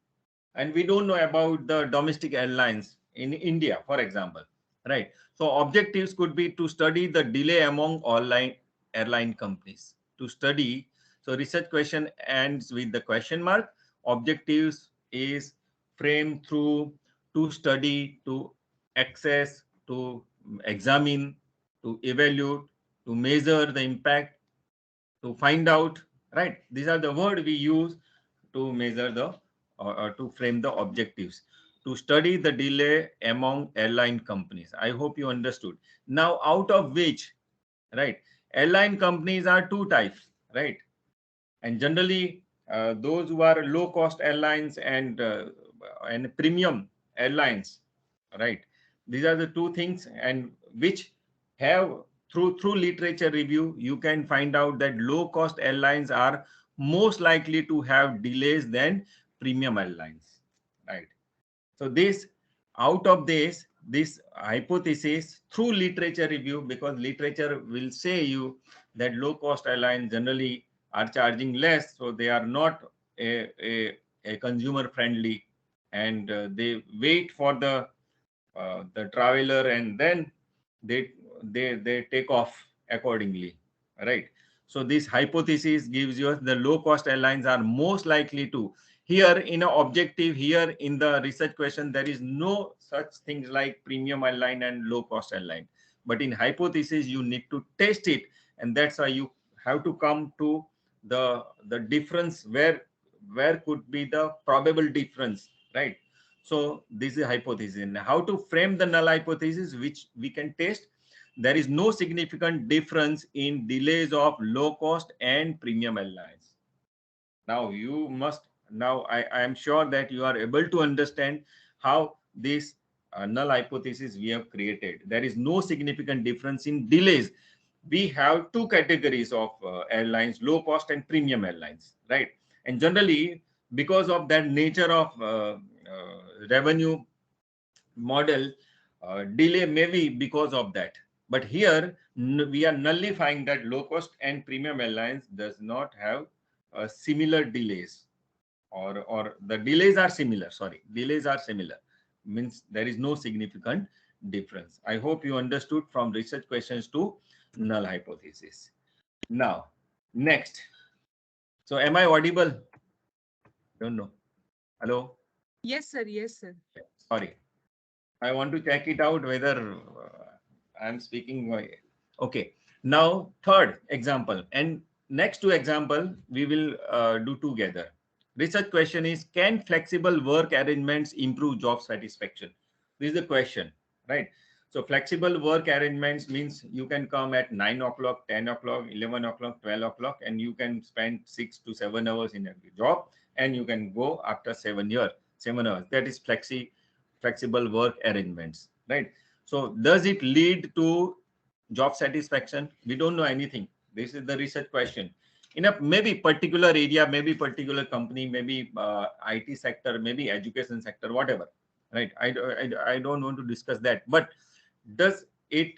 [SPEAKER 2] And we don't know about the domestic airlines in India, for example, right? So objectives could be to study the delay among online airline companies. To study, so research question ends with the question mark. Objectives is framed through to study, to access, to examine, to evaluate, to measure the impact, to find out, right? These are the words we use to measure the or to frame the objectives, to study the delay among airline companies. I hope you understood. Now, out of which, right, airline companies are two types, right? And generally, those who are low cost airlines and premium airlines, right? These are the two things, and which have through literature review, you can find out that low cost airlines are most likely to have delays than premium airlines, right? So this, out of this hypothesis through literature review, because literature will say you that low cost airlines generally are charging less, so they are not a consumer friendly, and they wait for the traveler, and then they they take off accordingly, right? So this hypothesis gives you the low cost airlines are most likely to. Here in an objective, here in the research question, there is no such things like premium airline and low cost airline, but in hypothesis you need to test it, and that's why you have to come to the difference, where could be the probable difference, right? So this is hypothesis. And how to frame the null hypothesis, which we can test? There is no significant difference in delays of low cost and premium airlines. Now you must, now I am sure that you are able to understand how this null hypothesis we have created. There is no significant difference in delays. We have two categories of airlines, low cost and premium airlines, right? And generally, because of that nature of revenue model, delay may be because of that. But here we are nullifying that low cost and premium airlines does not have similar delays, or the delays are similar. Sorry, delays are similar, means there is no significant difference. I hope you understood from research questions to null hypothesis. Now, next. So am I audible? Don't know. Hello?
[SPEAKER 1] Yes, sir. Yes, sir.
[SPEAKER 2] Sorry. I want to check it out whether I'm speaking. Okay. Now, third example, and next two example we will do together. Research question is, can flexible work arrangements improve job satisfaction? This is the question, right? So flexible work arrangements means you can come at 9 o'clock, 10 o'clock, 11 o'clock, 12 o'clock, and you can spend 6 to 7 hours in a job, and you can go after 7 hours. That is flexible work arrangements, right? So does it lead to job satisfaction? We don't know anything. This is the research question. In a maybe particular area, maybe particular company, maybe IT sector, maybe education sector, whatever, right? I don't want to discuss that, but does it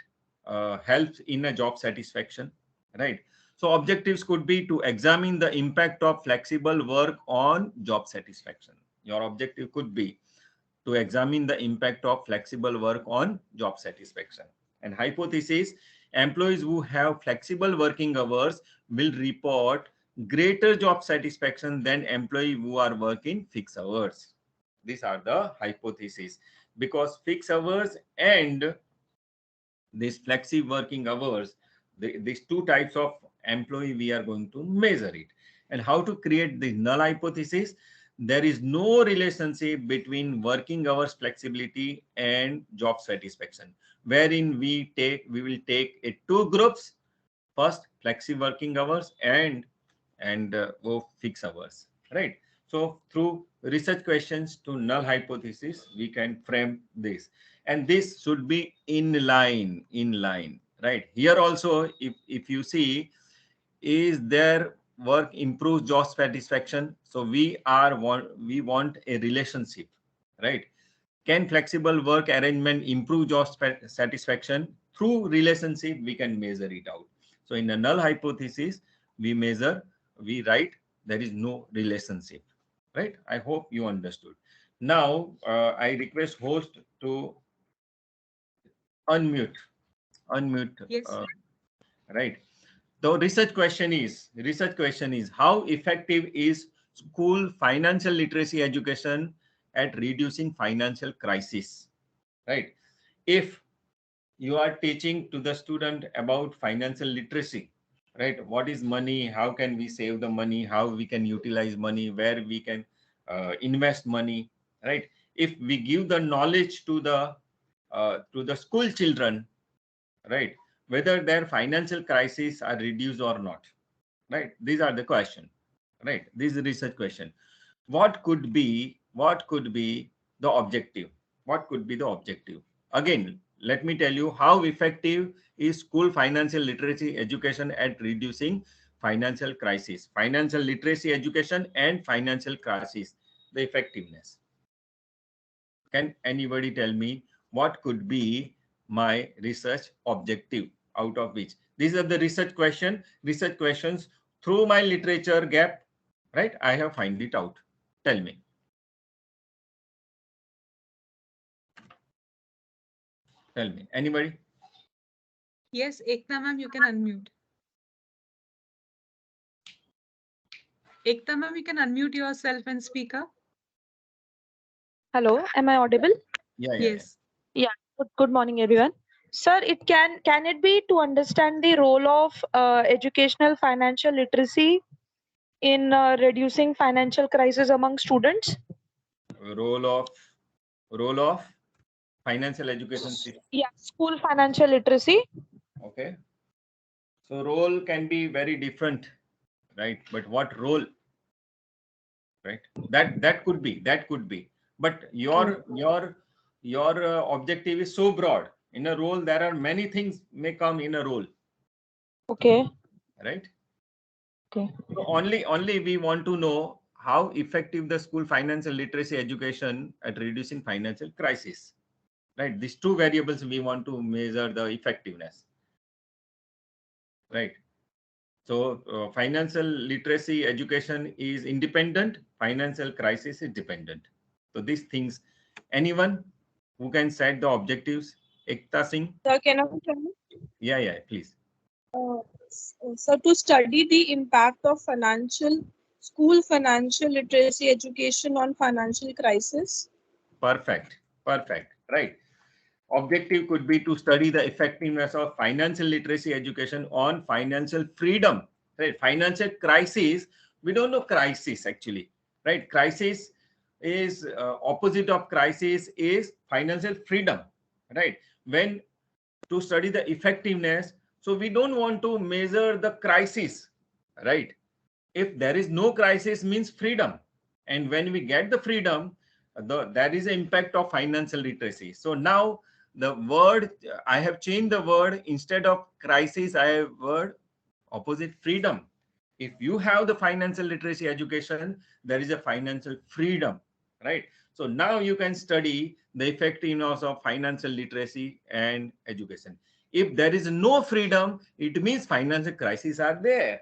[SPEAKER 2] help in a job satisfaction, right? So objectives could be to examine the impact of flexible work on job satisfaction. Your objective could be to examine the impact of flexible work on job satisfaction. And hypothesis, employees who have flexible working hours will report greater job satisfaction than employees who are working fixed hours. These are the hypotheses, because fixed hours and these flexi working hours, these two types of employee, we are going to measure it. And how to create the null hypothesis? There is no relationship between working hours flexibility and job satisfaction, wherein we will take two groups. First, flexi working hours and fixed hours, right? So through research questions to null hypothesis, we can frame this, and this should be in line, right? Here also, if you see, is there work improves job satisfaction? So we want a relationship, right? Can flexible work arrangement improve job satisfaction? Through relationship, we can measure it out. So in a null hypothesis, we write there is no relationship, right? I hope you understood. Now, I request host to unmute.
[SPEAKER 1] Yes.
[SPEAKER 2] Right. The research question is how effective is school financial literacy education at reducing financial crisis, right? if you are teaching to the student about financial literacy, right? What is money? How can we save the money? How we can utilize money? Where we can invest money, right? If we give the knowledge to the school children, right, whether their financial crises are reduced or not, right? These are the question, right? This is a research question. What could be the objective? What could be the objective? Again, let me tell you how effective is school financial literacy education at reducing financial crisis. Financial literacy education and financial crisis, the effectiveness. Can anybody tell me what could be my research objective out of which? These are the research questions through my literature gap, right? I have find it out. Tell me. Tell me. Anybody?
[SPEAKER 1] Yes, Ekta ma'am, you can unmute. Ekta ma'am, you can unmute yourself and speak up.
[SPEAKER 7] Hello, am I audible?
[SPEAKER 2] Yeah.
[SPEAKER 1] Yes.
[SPEAKER 7] Yeah. Good morning, everyone. Sir, it can it be to understand the role of educational financial literacy in reducing financial crisis among students?
[SPEAKER 2] Role of financial education system.
[SPEAKER 7] Yeah, school financial literacy.
[SPEAKER 2] Okay. So role can be very different, right? But what role, right? That could be. But your objective is so broad. In a role, there are many things may come in a role.
[SPEAKER 7] Okay.
[SPEAKER 2] Right?
[SPEAKER 7] Okay.
[SPEAKER 2] So only we want to know how effective the school financial literacy education at reducing financial crisis. Right? These two variables we want to measure the effectiveness. Right? So financial literacy education is independent, financial crisis is dependent. So these things, anyone who can set the objectives? Ekta Singh?
[SPEAKER 4] Sir, can I tell you?
[SPEAKER 2] Yeah, please.
[SPEAKER 4] So to study the impact of school financial literacy education on financial crisis.
[SPEAKER 2] Perfect. Right. Objective could be to study the effectiveness of financial literacy education on financial freedom. Right. Financial crisis, we don't know crisis actually. Right. Crisis is opposite of crisis is financial freedom. Right. When to study the effectiveness, so we don't want to measure the crisis. Right. If there is no crisis means freedom, and when we get the freedom, there is an impact of financial literacy. So now the word, I have changed the word, instead of crisis I have word opposite, freedom. If you have the financial literacy education, there is a financial freedom, right? So now you can study the effectiveness of financial literacy and education. If there is no freedom, it means financial crises are there.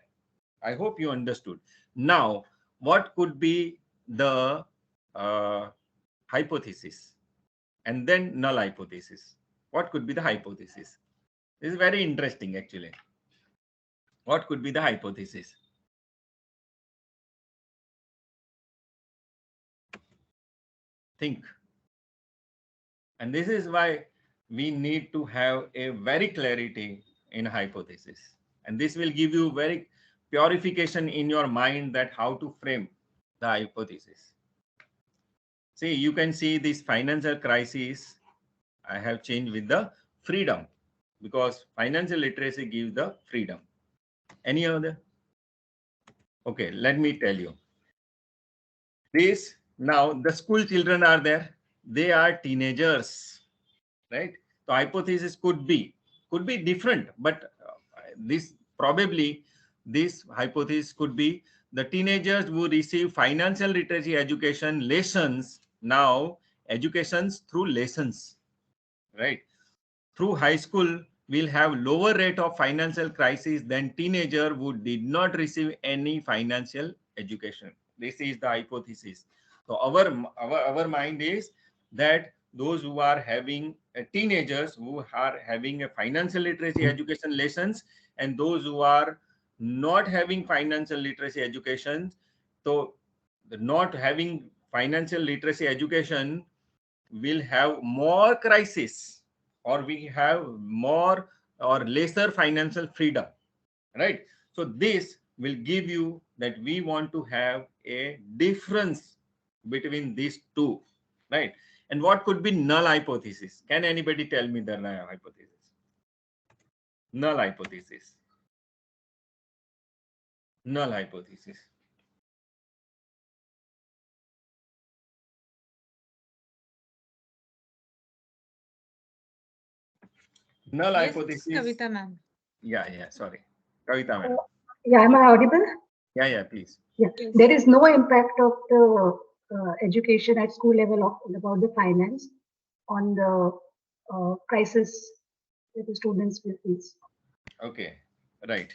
[SPEAKER 2] I hope you understood. Now, what could be the hypothesis? And then null hypothesis. What could be the hypothesis? This is very interesting, actually. What could be the hypothesis? Think. And this is why we need to have a very clarity in hypothesis. And this will give you very purification in your mind that how to frame the hypothesis. See, you can see this financial crisis I have changed with the freedom, because financial literacy gives the freedom. Any other? Okay, let me tell you. This now the school children are there. They are teenagers, right? So hypothesis could be different, but this hypothesis could be the teenagers who receive financial literacy education lessons, now educations through lessons, right? Through high school will have lower rate of financial crisis than teenager who did not receive any financial education. This is the hypothesis. So our mind is that those who are having teenagers who are having a financial literacy education lessons, and those who are not having financial literacy education, so the not having financial literacy education will have more crisis or we have more or lesser financial freedom, right? So this will give you that we want to have a difference between these two, right? And what could be null hypothesis? Can anybody tell me the null hypothesis? Null hypothesis. Null hypothesis. Null
[SPEAKER 1] Yes,
[SPEAKER 2] hypothesis.
[SPEAKER 1] Kavita ma'am.
[SPEAKER 2] Yeah, sorry. Kavita madam.
[SPEAKER 8] Yeah, am I audible?
[SPEAKER 2] Yeah, please.
[SPEAKER 8] Yeah,
[SPEAKER 1] Yes.
[SPEAKER 8] there is no impact of the education at school level about the finance on the crisis that the students will face.
[SPEAKER 2] Okay, right.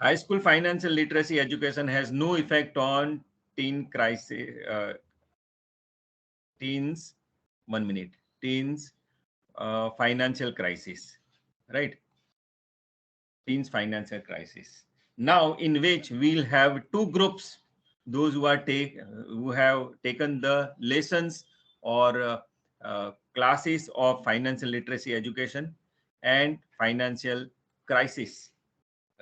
[SPEAKER 2] High school financial literacy education has no effect on teen crisis, teens, 1 minute, teens financial crisis, right? Teens financial crisis. Now, in which we'll have two groups: those who have taken the lessons or classes of financial literacy education and financial crisis,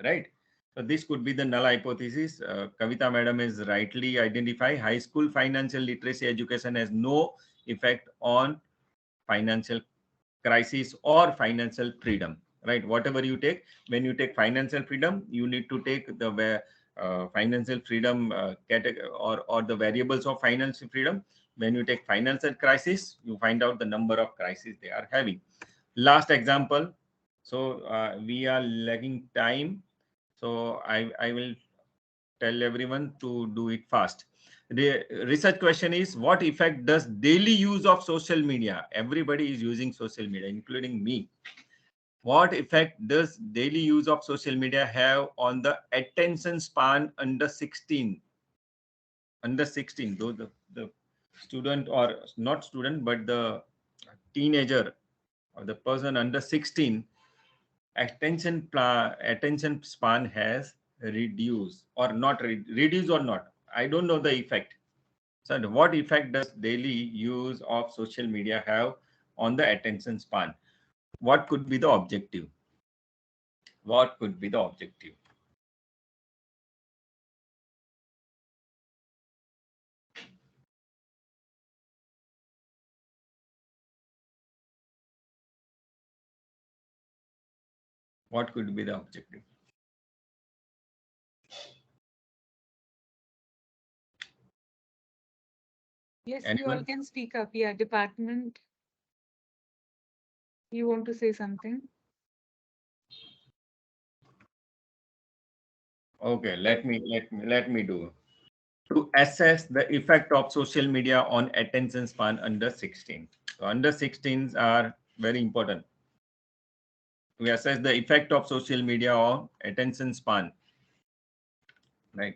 [SPEAKER 2] right? So this could be the null hypothesis. Kavita madam is rightly identified. High school financial literacy education has no effect on financial crisis or financial freedom, right? Whatever you take, when you take financial freedom, you need to take the financial freedom category or the variables of financial freedom. When you take financial crisis, you find out the number of crises they are having. Last example. So we are lagging time. So I will tell everyone to do it fast. The research question is, what effect does daily use of social media? Everybody is using social media, including me. What effect does daily use of social media have on the attention span under 16? Under 16, though the student, or not student, but the teenager or the person under 16, attention span has reduced or not, reduced or not, I don't know the effect. So what effect does daily use of social media have on the attention span? What could be the objective? What could be the objective? What could be the objective?
[SPEAKER 1] Yes, you all
[SPEAKER 2] Anyone?
[SPEAKER 1] can speak up. Yeah, department. You want to say something?
[SPEAKER 2] Okay, let me do. To assess the effect of social media on attention span under 16. So under 16s are very important. We assess the effect of social media on attention span, right?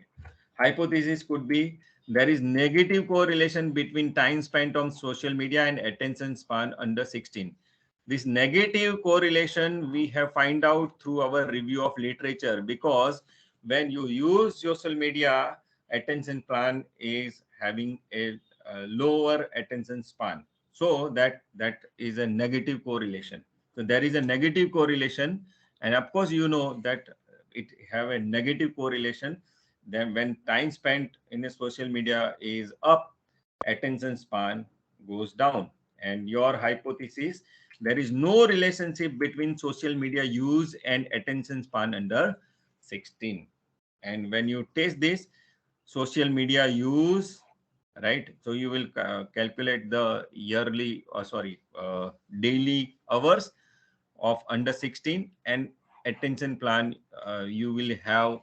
[SPEAKER 2] Hypothesis could be there is negative correlation between time spent on social media and attention span under 16. This negative correlation we have find out through our review of literature, because when you use social media, attention span is having a lower attention span. So that is a negative correlation. So there is a negative correlation, and of course you know that it have a negative correlation. Then when time spent in a social media is up, attention span goes down. And your hypothesis, there is no relationship between social media use and attention span under 16. And when you test this social media use, right, so you will calculate the daily hours of under 16, and attention plan, you will have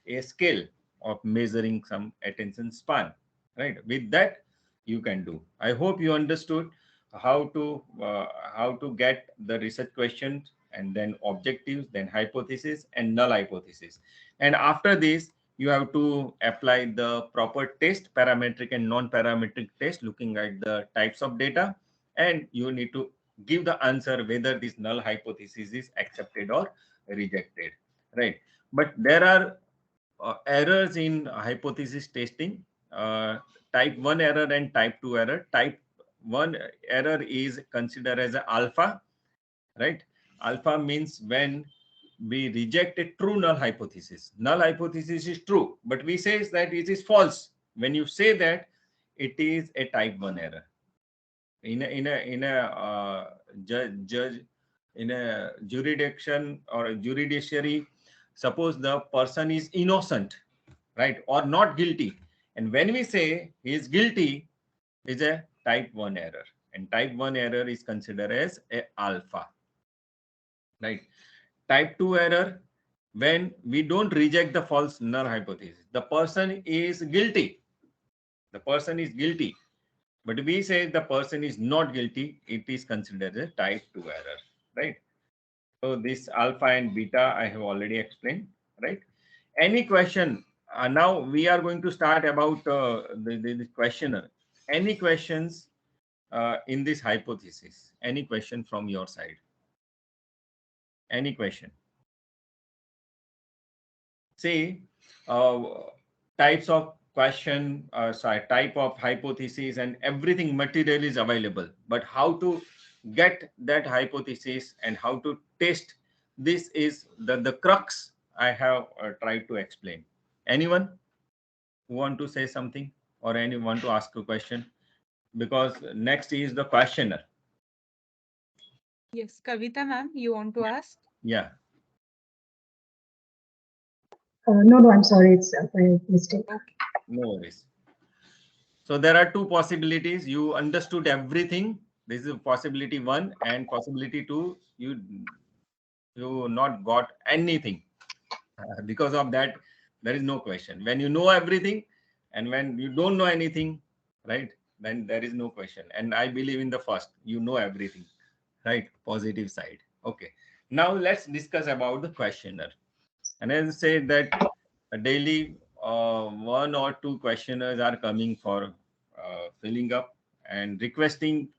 [SPEAKER 2] a scale of measuring some attention span, right? With that you can do. I hope you understood how to get the research questions, and then objectives, then hypothesis and null hypothesis. And after this you have to apply the proper test, parametric and non-parametric test, looking at the types of data, and you need to give the answer whether this null hypothesis is accepted or rejected, right? But there are errors in hypothesis testing, type 1 error and type 2 error. Type 1 error is considered as a alpha, right? Alpha means when we reject a true null hypothesis. Null hypothesis is true, but we say that it is false. When you say that, it is a type 1 error. Judge in a jurisdiction or a judiciary, suppose the person is innocent, right, or not guilty, and when we say he is guilty, is a type 1 error, and type 1 error is considered as a alpha, right? Type 2 error, when we don't reject the false null hypothesis, the person is guilty, the person is guilty, but we say the person is not guilty, it is considered a type 2 error, right? So this alpha and beta I have already explained, right? Any question? Now we are going to start about the questionnaire. Any questions in this hypothesis? Any question from your side? Any question? See, types of question, type of hypothesis and everything material is available. But how to get that hypothesis and how to test this is the crux I have tried to explain. Anyone who want to say something or anyone to ask a question? Because next is the questionnaire.
[SPEAKER 1] Yes, Kavita ma'am, you want to ask?
[SPEAKER 2] Yeah.
[SPEAKER 8] No, I'm sorry, it's by mistake.
[SPEAKER 1] Okay.
[SPEAKER 2] No worries. So there are two possibilities. You understood everything. This is possibility 1, and possibility 2, you not got anything. Because of that, there is no question. When you know everything and when you don't know anything, right, then there is no question. And I believe in the first, you know everything, right? Positive side. Okay. Now let's discuss about the questionnaire. And as I said that daily 1 or 2 questionnaires are coming for filling up and requesting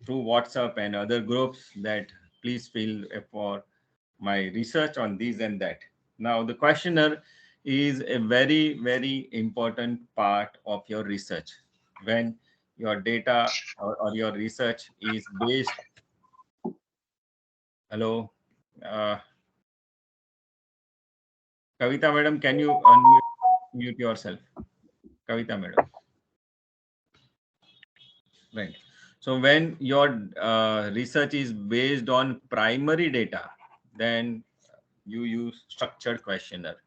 [SPEAKER 2] through WhatsApp and other groups that please fill for my research on this and that. Now the questionnaire is a very, very important part of your research. When your data or your research is based. Hello. Kavita madam, can you unmute yourself? Kavita madam. Right. So when your research is based on primary data, then you use structured questionnaire.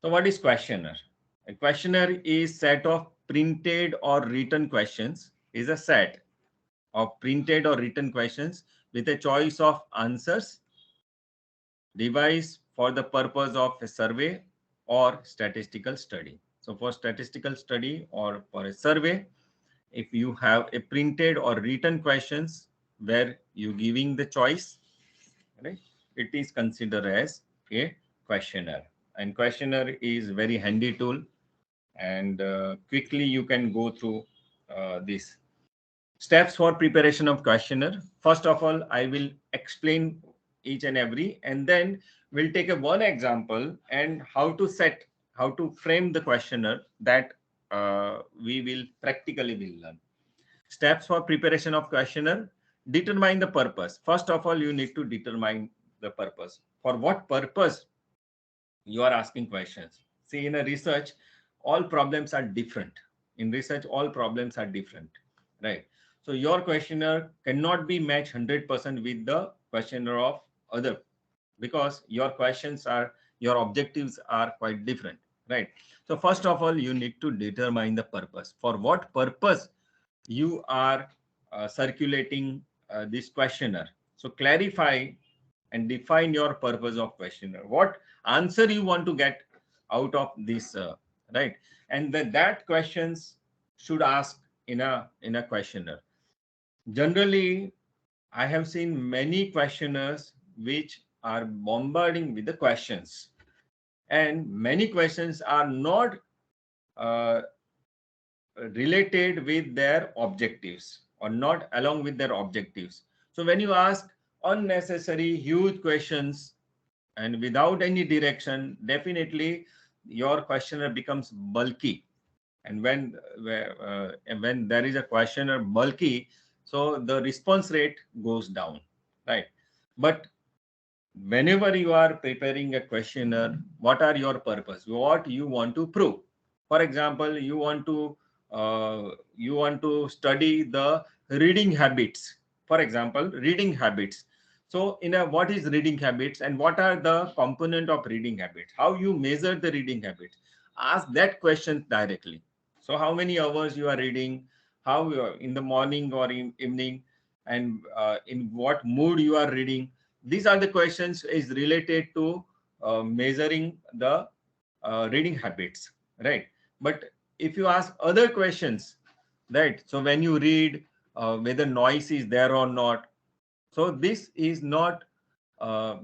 [SPEAKER 2] So what is questionnaire? A questionnaire is set of printed or written questions, is a set of printed or written questions with a choice of answers devised for the purpose of a survey or statistical study. So for statistical study or for a survey, if you have a printed or written questions where you giving the choice, right, it is considered as a questionnaire. And questionnaire is very handy tool, and quickly you can go through this. Steps for preparation of questionnaire. First of all, I will explain each and every, and then we'll take a one example and how to frame the questionnaire that we will practically will learn. Steps for preparation of questionnaire. Determine the purpose. First of all, you need to determine the purpose. For what purpose you are asking questions? See, in a research, all problems are different. In research, all problems are different, right? So your questionnaire cannot be matched 100% with the questionnaire of other, because your questions are, your objectives are quite different, right? So first of all, you need to determine the purpose. For what purpose you are circulating this questionnaire. So clarify and define your purpose of questionnaire. What answer you want to get out of this, right? And that questions should ask in a questionnaire. Generally, I have seen many questionnaires which are bombarding with the questions, and many questions are not uh, related with their objectives or not along with their objectives. So when you ask unnecessary huge questions and without any direction, definitely your questionnaire becomes bulky. And when there is a questionnaire bulky, so the response rate goes down, right? But whenever you are preparing a questionnaire, what are your purpose? What you want to prove? For example, you want to study the reading habits. For example, reading habits. So, what is reading habits and what are the component of reading habits? How you measure the reading habits? Ask that question directly. So, how many hours you are reading? How in the morning or in evening, and in what mood you are reading? These are the questions is related to measuring the reading habits, right? But if you ask other questions, right? So when you read, whether noise is there or not, so this is not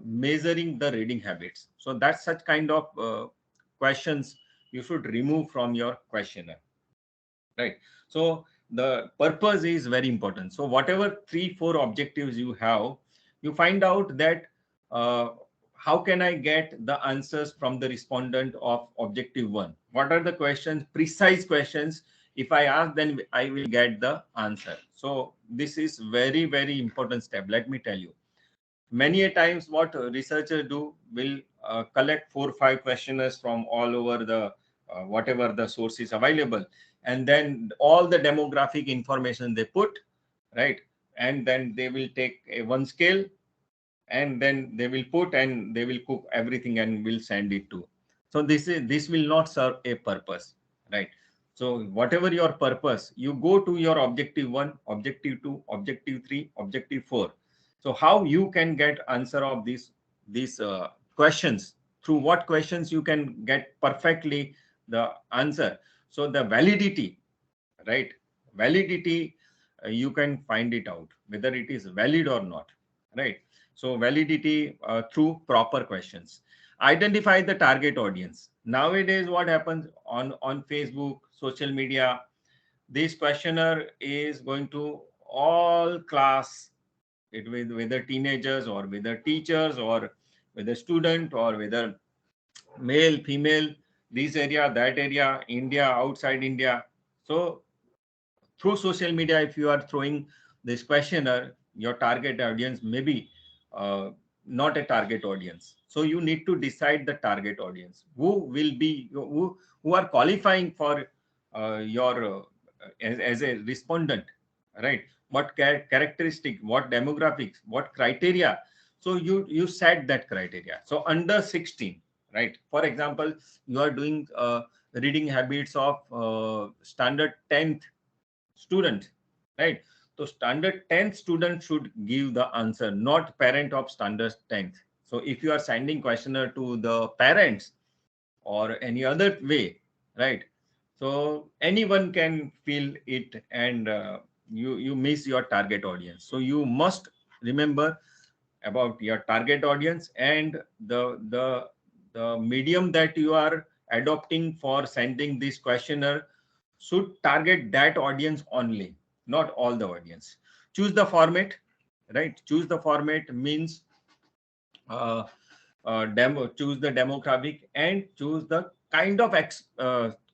[SPEAKER 2] measuring the reading habits. So that's such kind of questions you should remove from your questionnaire, right? So the purpose is very important. So whatever 3-4 objectives you have, you find out that uh, how can I get the answers from the respondent of objective 1? What are the questions, precise questions? If I ask, then I will get the answer. So this is very, very important step. Let me tell you, many a times what researchers do will collect 4 or 5 questionnaires from all over the whatever the source is available, and then all the demographic information they put, right? And then they will take one scale, and then they will put and they will cook everything and will send it to. So this will not serve a purpose, right? So whatever your purpose, you go to your objective 1, objective 2, objective 3, objective 4. So how you can get answer of these questions? Through what questions you can get perfectly the answer? So the validity, right? Validity, you can find it out whether it is valid or not, right? So validity through proper questions. Identify the target audience. Nowadays what happens on Facebook, social media, this questionnaire is going to all class, it with whether teenagers or whether teachers or whether student or whether male, female, this area, that area, India, outside India. So through social media, if you are throwing this questionnaire, your target audience may be not a target audience. So you need to decide the target audience, who will be who are qualifying for your as a respondent, right? What characteristic, what demographics, what criteria? So you set that criteria. So under 16, right? For example, you are doing reading habits of standard 10th student, right? So standard 10th student should give the answer, not parent of standard 10th. So if you are sending questionnaire to the parents or any other way, right? So anyone can fill it, and you miss your target audience. So you must remember about your target audience, and the medium that you are adopting for sending this questionnaire should target that audience only, not all the audience. Choose the format, right? Choose the format means uh, choose the demographic and choose the kind of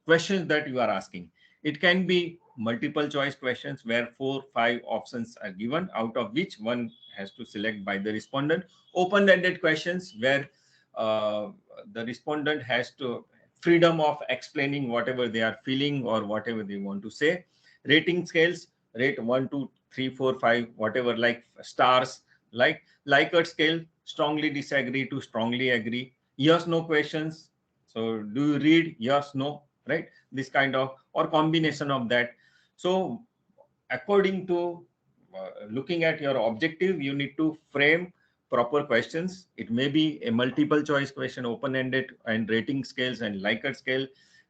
[SPEAKER 2] questions that you are asking. It can be multiple choice questions where 4-5 options are given, out of which one has to select by the respondent. Open-ended questions where the respondent has to freedom of explaining whatever they are feeling or whatever they want to say. Rating scales, rate 1, 2, 3, 4, 5, whatever, like stars, like Likert scale, strongly disagree to strongly agree. Yes, no questions. So do you read? Yes, no, right? This kind of, or combination of that. So according to looking at your objective, you need to frame proper questions. It may be a multiple choice question, open-ended, and rating scales and Likert scale,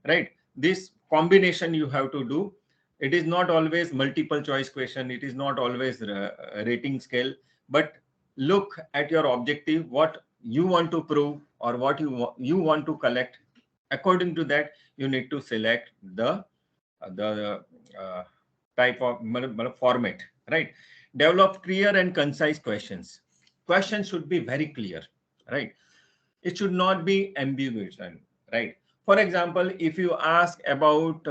[SPEAKER 2] right? This combination you have to do. It is not always multiple choice question. It is not always rating scale, but look at your objective, what you want to prove or what you want to collect. According to that, you need to select the type of format, right? Develop clear and concise questions. Questions should be very clear, right? It should not be ambiguous, right? For example, if you ask about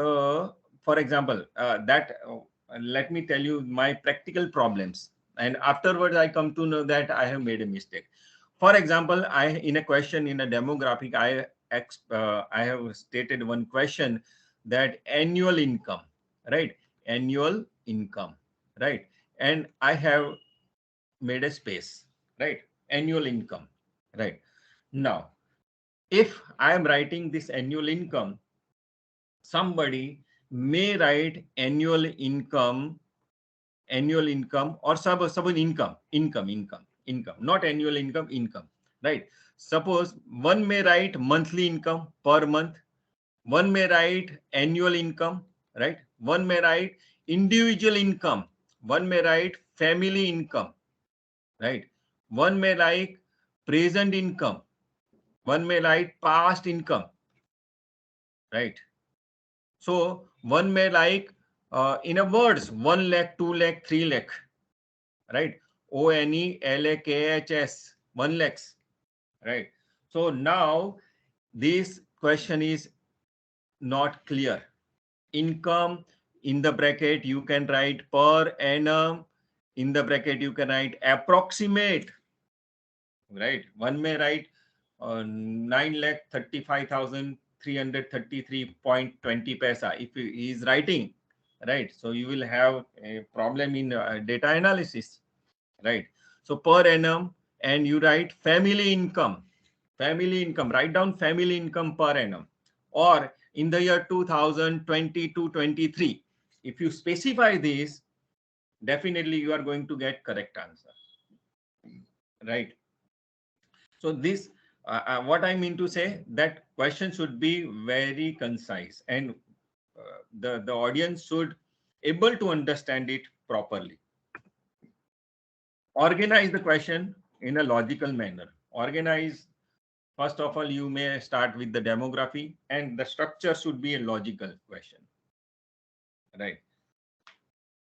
[SPEAKER 2] for example, let me tell you my practical problems. and afterwards I come to know that I have made a mistake. For example, in a question in a demographic, I have stated one question that annual income, right? Annual income, right? And I have made a space, right? Annual income, right? Now, if I am writing this annual income, somebody may write annual income or sub income, not annual income, right? Suppose one may write monthly income per month, one may write annual income, right? One may write individual income, one may write family income, right? One may like present income, one may write past income, right? So one may like in a words 1 lakh, 2 lakh, 3 lakh, right? ONELAKHS, 1 lakhs, right? So now this question is not clear. Income in the bracket you can write per annum, in the bracket you can write approximate, right? One may write 9,35,333.20 paisa if he is writing, right? So you will have a problem in data analysis, right? So per annum, and you write family income, write down family income per annum, or in the year 2022-23. If you specify this, definitely you are going to get correct answer, right? So this, what I mean to say, that question should be very concise, and the audience should able to understand it properly. Organize the question in a logical manner. Organize, first of all, you may start with the demography, and the structure should be a logical question, right?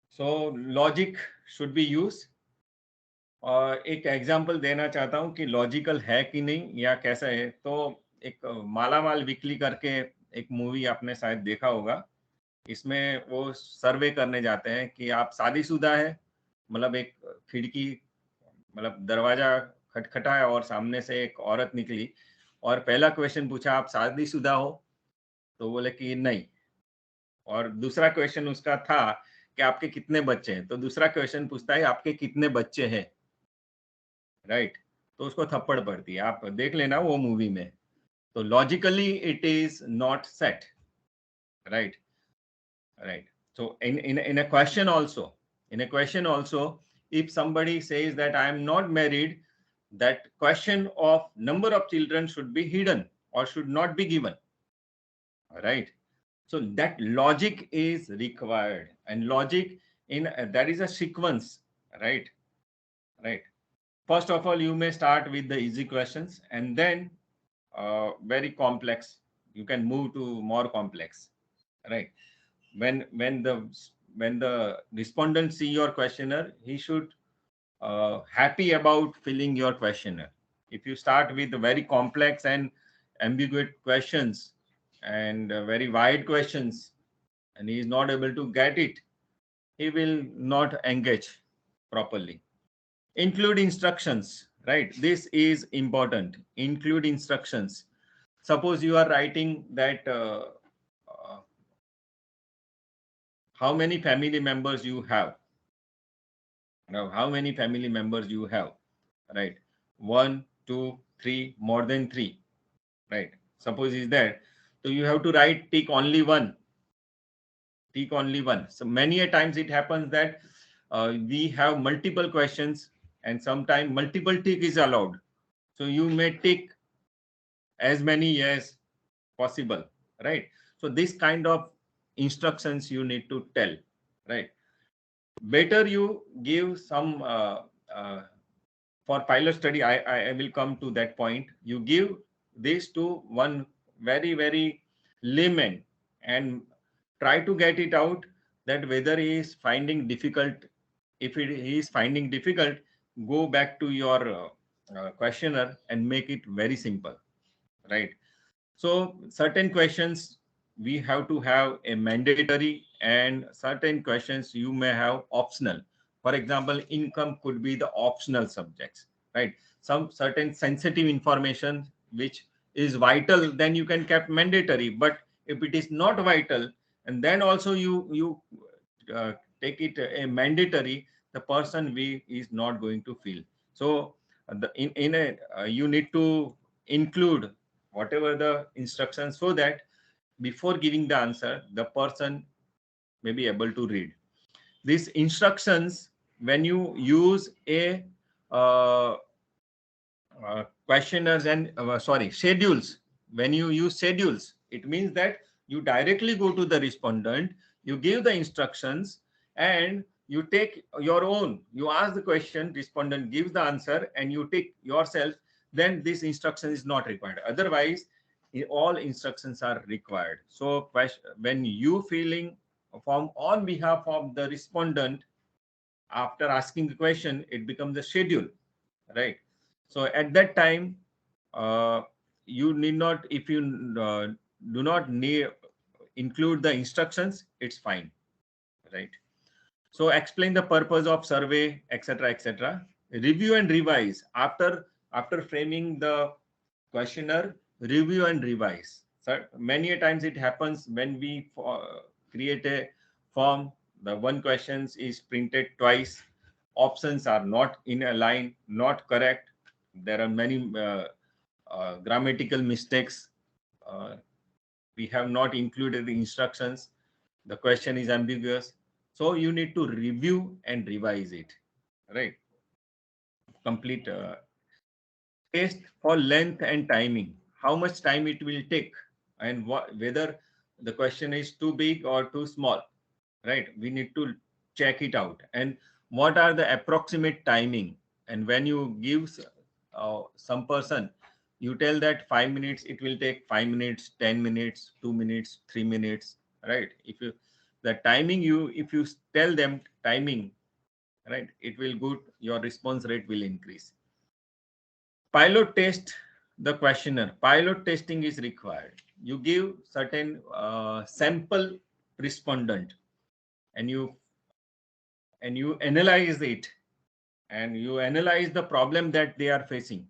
[SPEAKER 2] So logic should be used. एक example देना चाहता हूं कि logical है कि नहीं या कैसा है। तो एक मालामाल वीकली करके एक मूवी आपने शायद देखा होगा। इसमें वो सर्वे करने जाते हैं कि आप शादीशुदा है, मतलब एक खिड़की, मतलब दरवाजा खटखटाया और सामने से एक औरत निकली और पहला क्वेश्चन पूछा आप शादीशुदा हो, तो बोले कि नहीं। और दूसरा क्वेश्चन उसका था कि आपके कितने बच्चे हैं, तो दूसरा क्वेश्चन पूछता है आपके कितने बच्चे हैं, राइट? तो उसको थप्पड़ पड़ती है, आप देख लेना वो मूवी में। तो logically it is not set, right? Right. So in a question also, if somebody says that I am not married, that question of number of children should be hidden or should not be given, right? So that logic is required, and logic in that is a sequence, right? Right. First of all, you may start with the easy questions, and then very complex. You can move to more complex, right? When the respondent see your questionnaire, he should happy about filling your questionnaire. If you start with very complex and ambiguous questions and very wide questions, and he is not able to get it, he will not engage properly. Include instructions, right? This is important. Include instructions. Suppose you are writing that how many family members you have. Now, how many family members you have, right? 1, 2, 3, more than 3, right? Suppose is there. So you have to write tick only one. Tick only one. So many a times it happens that we have multiple questions and sometimes multiple tick is allowed. So you may tick as many as possible, right? So this kind of instructions you need to tell, right? Better you give some for pilot study. I will come to that point. You give this to one very layman and try to get it out that whether he is finding difficult. If he is finding difficult, go back to your questionnaire and make it very simple, right? So certain questions we have to have a mandatory and certain questions you may have optional. For example, income could be the optional subjects, right? Some certain sensitive information which is vital, then you can keep mandatory. But if it is not vital, and then also you take it a mandatory, the person we is not going to feel. So in a you need to include whatever the instructions, so that before giving the answer, the person may be able to read these instructions. When you use a uh, questionnaires and schedules, when you use schedules, it means that you directly go to the respondent, you give the instructions, and you take your own, you ask the question, respondent gives the answer, and you take yourself. Then this instruction is not required. Otherwise all instructions are required. So when you filling a form on behalf of the respondent, after asking the question, it becomes a schedule, right? So at that time, you need not, if you do not need include the instructions, it's fine, right? So explain the purpose of survey, etc., etc. Review and revise after framing the questionnaire. Review and revise. So many a times it happens when we create a form, the one questions is printed twice, options are not in a line, not correct. There are many grammatical mistakes. Uh, we have not included the instructions. The question is ambiguous. So you need to review and revise it, right? Complete test for length and timing. How much time it will take, and whether the question is too big or too small, right? We need to check it out. And what are the approximate timing? And when you give some person, you tell that 5 minutes, it will take 5 minutes, 10 minutes, 2 minutes, 3 minutes, right? If you the timing, if you tell them timing, right, it will good, your response rate will increase. Pilot test the questionnaire. Pilot testing is required. You give certain sample respondent, and you analyze it, and you analyze the problem that they are facing,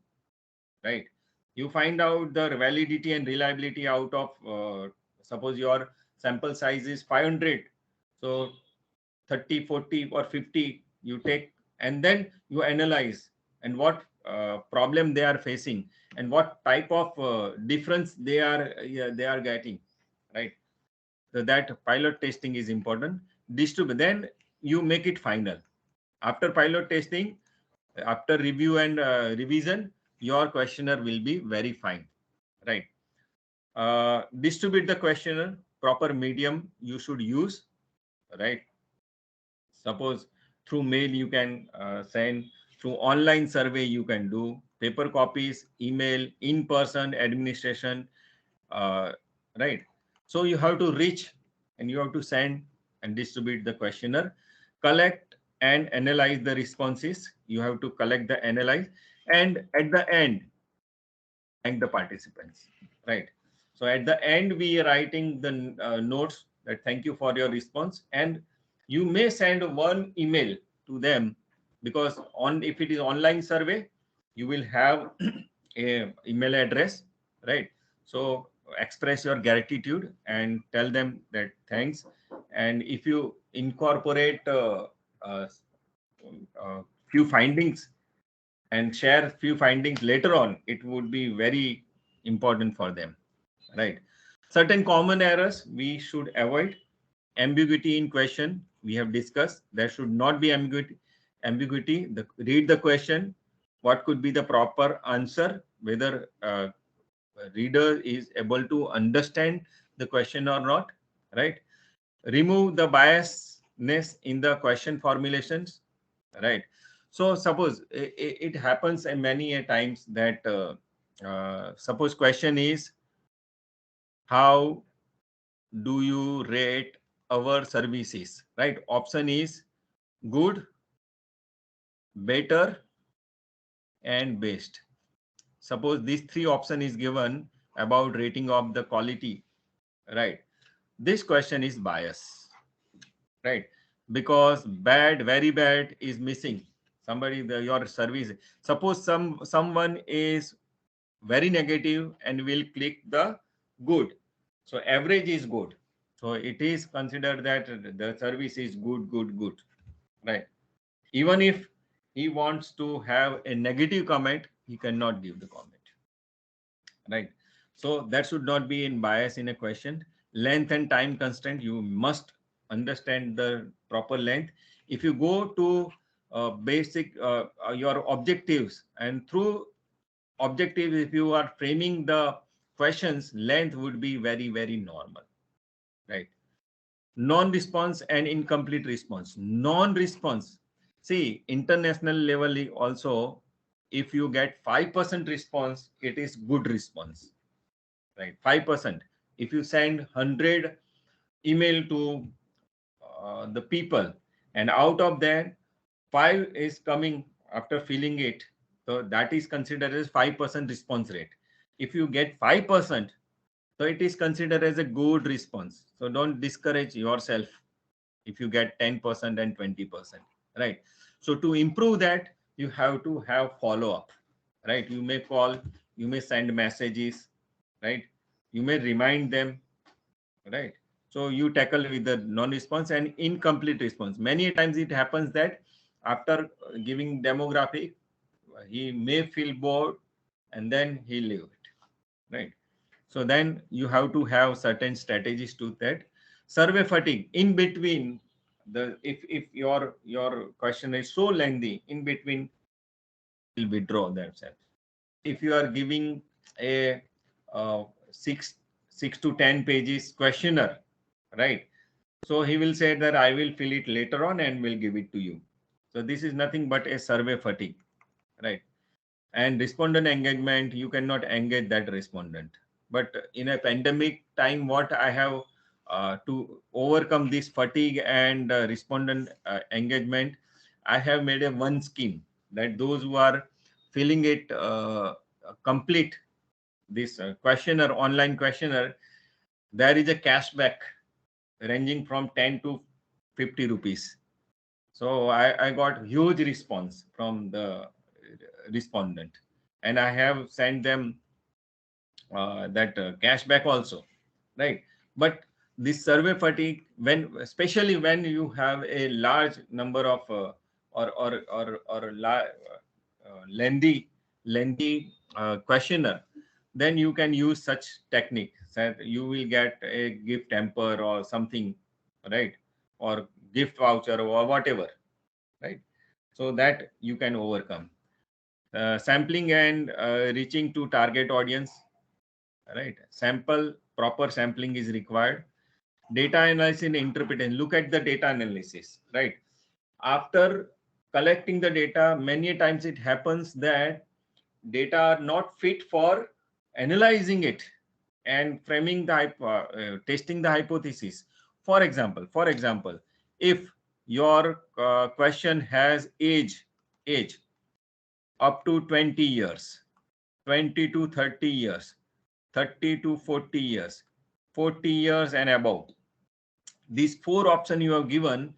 [SPEAKER 2] right? You find out the validity and reliability out of suppose your sample size is 500, so 30, 40 or 50 you take, and then you analyze and what problem they are facing, and what type of difference they are getting, right? So that pilot testing is important. Then you make it final. After pilot testing, after review and revision, your questionnaire will be very fine, right? Distribute the questionnaire. Proper medium you should use, right? Suppose through mail you can send, through online survey you can do, paper copies, email, in person administration, uh, right? So you have to reach, and you have to send and distribute the questionnaire. Collect and analyze the responses. You have to collect the analyze, and at the end thank the participants, right? So at the end we are writing the notes that thank you for your response, and you may send one email to them, because if it is online survey, you will have a email address, right? So express your gratitude and tell them that thanks. And if you incorporate uh, few findings and share few findings later on, it would be very important for them, right? Certain common errors we should avoid. Ambiguity in question, we have discussed. There should not be ambiguity. Read the question, what could be the proper answer, whether reader is able to understand the question or not, right? Remove the biasness in the question formulations, right? So suppose it happens many a times that suppose question is, how do you rate our services, right? Option is good, better, and best. Suppose these three option is given about rating of the quality, right? This question is bias, right? because bad, very bad is missing. Somebody, your service. Suppose someone is very negative and will click the good. So average is good. So it is considered that the service is good, good, good, right? Even if he wants to have a negative comment, he cannot give the comment, right? So that should not be in bias in a question. Length and time constraint, you must understand the proper length. If you go to basic your objectives, and through objectives, if you are framing the questions, length would be very, very normal, right? Non-response and incomplete response. Non-response, see, international level also, if you get 5% response, it is good response, right? 5%. If you send 100 email to the people, and out of that 5 is coming after filling it, so that is considered as 5% response rate. If you get 5%, so it is considered as a good response. So don't discourage yourself if you get 10% and 20%, right? So to improve that, you have to have follow-up, right? You may call, you may send messages, right? You may remind them, right? So you tackle with the non-response and incomplete response. Many times it happens that after giving demographic, he may feel bored and then he leave it, right? So then you have to have certain strategies to that. Survey fatigue in between the, if your question is so lengthy, in between will withdraw themselves. If you are giving a 6 to 10 pages questionnaire, right? So he will say that I will fill it later on and will give it to you. So this is nothing but a survey fatigue, right? And respondent engagement, you cannot engage that respondent. But in a pandemic time, what I have to overcome this fatigue and respondent engagement, I have made a one scheme that those who are filling it complete this questionnaire, online questionnaire, there is a cashback ranging from 10 to 50 rupees. So I got huge response from the respondent, and I have sent them that cashback also, right? But this survey fatigue, when especially when you have a large number of lengthy questionnaire, then you can use such technique that you will get a gift hamper or something, right? Or gift voucher or whatever, right? So that you can overcome. Sampling and reaching to target audience, right? Proper sampling is required. Data analysis and interpretation. Look at the data analysis, right? After collecting the data, many times it happens that data are not fit for analyzing it and framing the testing the hypothesis. For example, if your question has age up to 20 years, 20 to 30 years, 30 to 40 years, 40 years and above. These 4 options you have given,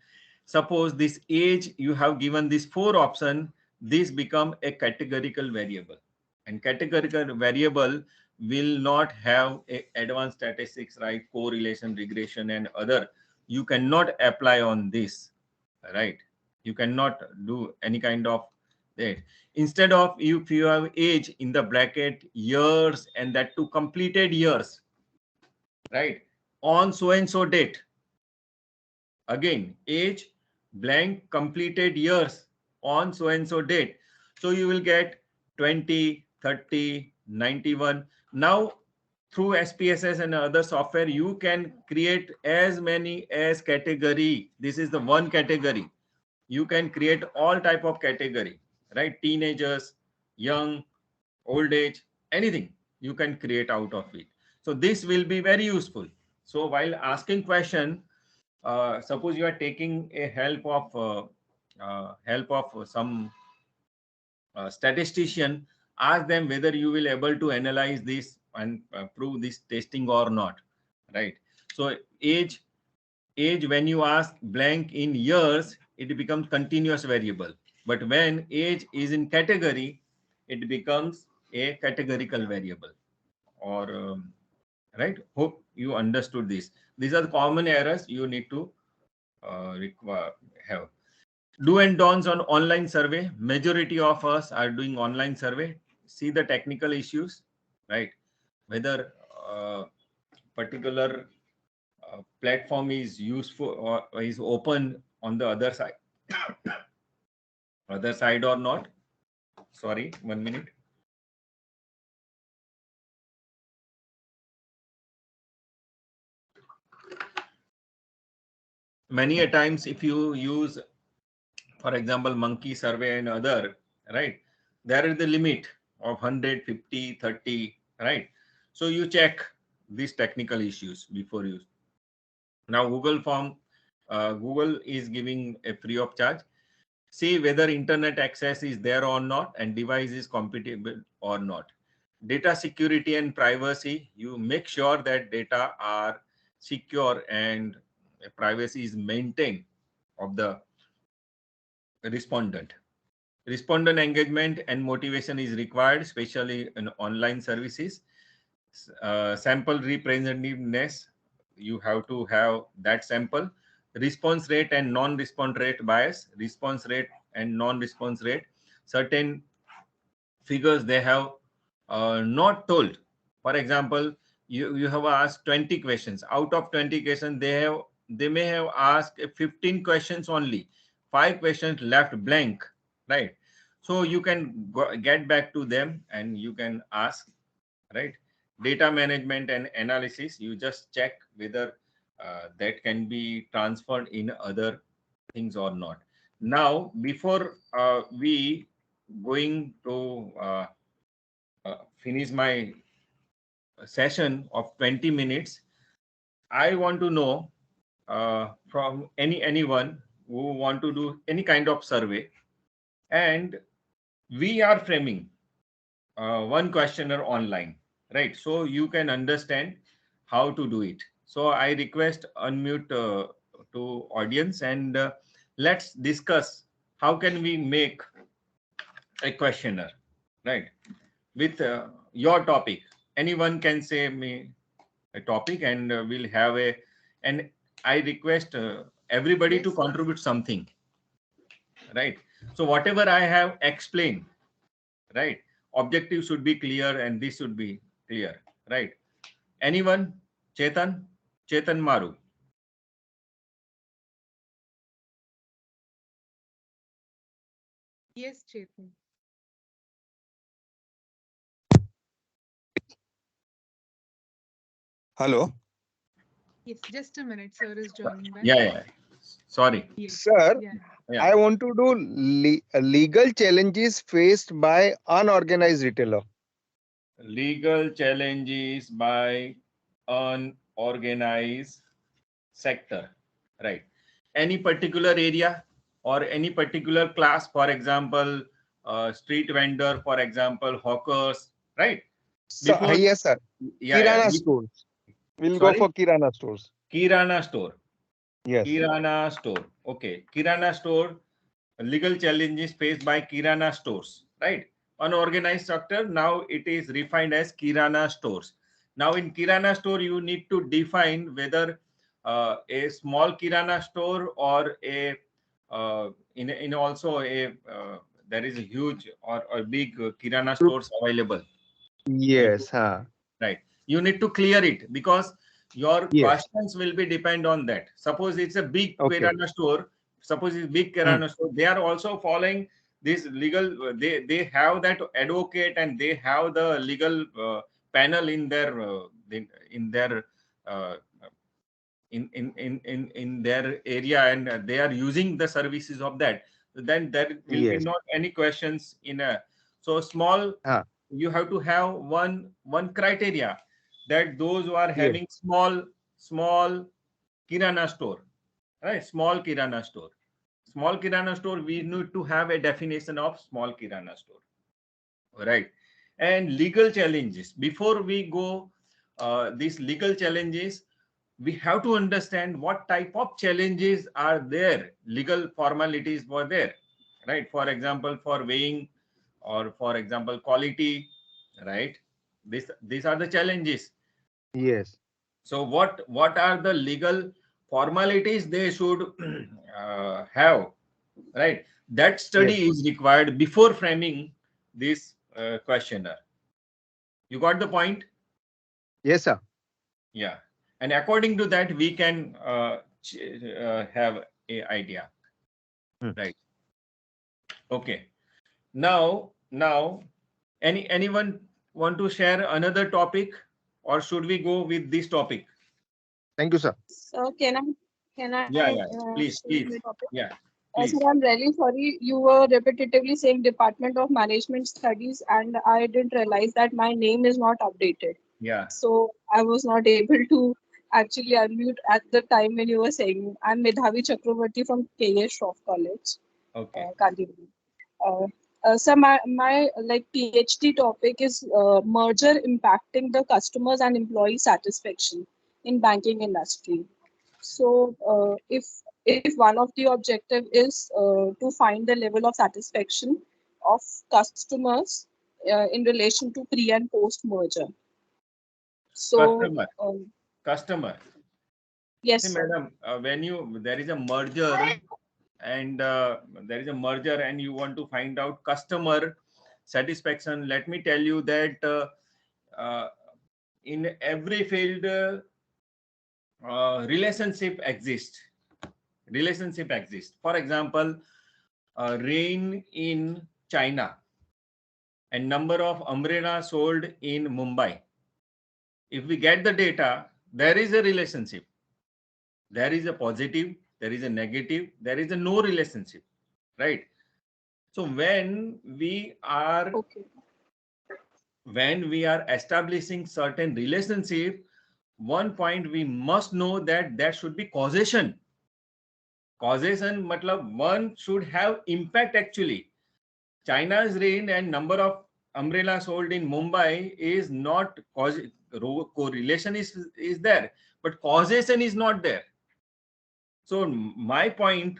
[SPEAKER 2] suppose this age you have given this 4 option, this become a categorical variable. And categorical variable will not have a advanced statistics, right? Correlation, regression and other. You cannot apply on this, right? You cannot do any kind of that. Instead of, if you have age in the bracket, years, and that to completed years, right? On so and so date, again age blank completed years on so and so date. So you will get 20, 30, 91. Now through SPSS and other software, you can create as many as category. This is the one category. You can create all type of category, right? Teenagers, young, old age, anything you can create out of it. So this will be very useful. So while asking question, suppose you are taking a help of some statistician, ask them whether you will able to analyze this and prove this testing or not, right? So age, age, when you ask blank in years, it becomes continuous variable. But when age is in category, it becomes a categorical variable. Or right? Hope you understood this. These are the common errors you need to have. Do and don'ts on online survey. Majority of us are doing online survey. See the technical issues, right? Whether particular platform is useful or is open on the other side, other side or not. Sorry, 1 minute. Many a times, if you use, for example, monkey survey and other, right, there is the limit of 100, 50, 30, right? So you check these technical issues before you. Now Google form, Google is giving a free of charge. See whether internet access is there or not and device is compatible or not. Data security and privacy, you make sure that data are secure and privacy is maintained of the respondent. Respondent engagement and motivation is required, especially in online services. Sample representativeness, you have to have that sample. Response rate and non-response rate bias, response rate and non-response rate. Certain figures they have not told. For example, you have asked 20 questions. Out of 20 questions, they may have asked 15 questions only. 5 questions left blank, right? So you can get back to them and you can ask, right? Data management and analysis, you just check whether that can be transferred in other things or not. Now, before we going to finish my session of 20 minutes, I want to know from anyone who want to do any kind of survey, and we are framing one questionnaire online, right? So you can understand how to do it. So I request unmute to audience and let's discuss how can we make a questionnaire, right? With your topic. Anyone can say me a topic and we'll have a, and I request everybody to contribute something, right? So whatever I have explained, right? Objective should be clear and this should be clear, right? Anyone? Chetan? Chetan Maru.
[SPEAKER 1] Yes, Chetan.
[SPEAKER 9] Hello.
[SPEAKER 1] Yes, just a minute. Sir is joining back.
[SPEAKER 2] Yeah. Sorry.
[SPEAKER 1] Yes.
[SPEAKER 3] Sir,
[SPEAKER 1] Yeah.
[SPEAKER 3] I want to do legal challenges faced by unorganized retailer.
[SPEAKER 2] Legal challenges by unorganized sector, right? Any particular area or any particular class, for example, street vendor, for example, hawkers, right?
[SPEAKER 3] So,
[SPEAKER 2] Before,
[SPEAKER 3] yes, sir. Kirana stores. We'll go for Kirana stores.
[SPEAKER 2] Kirana store.
[SPEAKER 3] Yes.
[SPEAKER 2] Kirana store. Okay. Kirana store, legal challenges faced by Kirana stores, right? Unorganized sector, now it is refined as Kirana stores. Now in Kirana store, you need to define whether a small Kirana store or a in also a there is a huge or a big Kirana stores available.
[SPEAKER 3] Yes.
[SPEAKER 2] Right. You need to clear it because your
[SPEAKER 3] Yes.
[SPEAKER 2] questions will be depend on that. Suppose it's a big Kirana store. Suppose it's big Kirana store. They are also following this legal. They have that advocate and they have the legal panel in their uh, in their area, and they are using the services of that. Then there will be not any questions in a so small. You have to have one criteria that those who are having small kirana store, right? Small kirana store, we need to have a definition of small kirana store, right? And legal challenges, before we go these legal challenges, we have to understand what type of challenges are there, legal formalities were there, right? For example, for weighing, or for example, quality, right? These are the challenges.
[SPEAKER 3] Yes.
[SPEAKER 2] So what are the legal formalities they should have, right? That
[SPEAKER 3] Yes.
[SPEAKER 2] study is required before framing this questionnaire. You got the point?
[SPEAKER 3] Yes, sir.
[SPEAKER 2] Yeah. And according to that, we can have a idea,
[SPEAKER 3] Hmm.
[SPEAKER 2] right? Okay. Now, anyone want to share another topic, or should we go with this topic?
[SPEAKER 3] Thank you, sir.
[SPEAKER 4] So can I
[SPEAKER 2] Yeah. Please,
[SPEAKER 4] share
[SPEAKER 2] please.
[SPEAKER 4] my topic?
[SPEAKER 2] Yeah,
[SPEAKER 4] Sir,
[SPEAKER 2] please.
[SPEAKER 4] I'm really sorry. You were repetitively saying Department of Management Studies, and I didn't realize that my name is not updated.
[SPEAKER 2] Yeah.
[SPEAKER 4] So I was not able to actually unmute at the time when you were saying. I'm Medhavi Chakravarti from KS Shroff College,
[SPEAKER 2] Okay.
[SPEAKER 4] Gandhinagar. So my like PhD topic is merger impacting the customers and employee satisfaction in banking industry. So if one of the objective is to find the level of satisfaction of customers in relation to pre and post merger. So
[SPEAKER 2] Customer. Customer.
[SPEAKER 4] yes,
[SPEAKER 2] See,
[SPEAKER 4] sir.
[SPEAKER 2] madam, when there is a merger, and and you want to find out customer satisfaction, let me tell you that uh, in every field, relationship exists. Relationship exists. For example, rain in China and number of umbrellas sold in Mumbai. If we get the data, there is a relationship. There is a positive, there is a negative, there is a no relationship, right? So
[SPEAKER 4] Okay.
[SPEAKER 2] when we are establishing certain relationship, one point we must know that there should be causation. Causation matlab one should have impact actually. China's rain and number of umbrellas sold in Mumbai is not correlation is there, but causation is not there. So my point,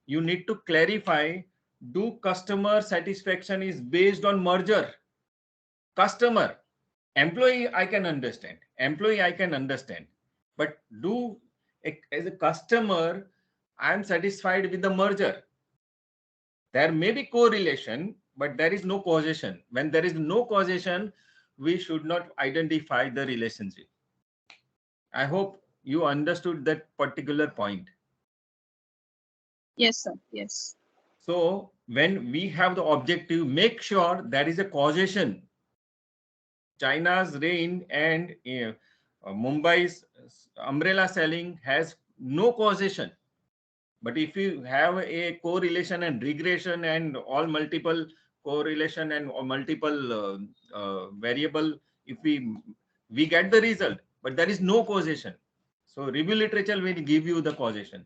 [SPEAKER 2] you need to clarify, do customer satisfaction is based on merger? Customer, employee, I can understand. Employee, I can understand. But as a customer, I am satisfied with the merger. There may be correlation, but there is no causation. When there is no causation, we should not identify the relationship. I hope you understood that particular point.
[SPEAKER 4] Yes, sir. Yes.
[SPEAKER 2] So when we have the objective, make sure there is a causation. China's rain and Mumbai's umbrella selling has no causation. But if you have a correlation and regression and all multiple correlation and multiple variable, if we get the result, but there is no causation. So review literature will give you the causation,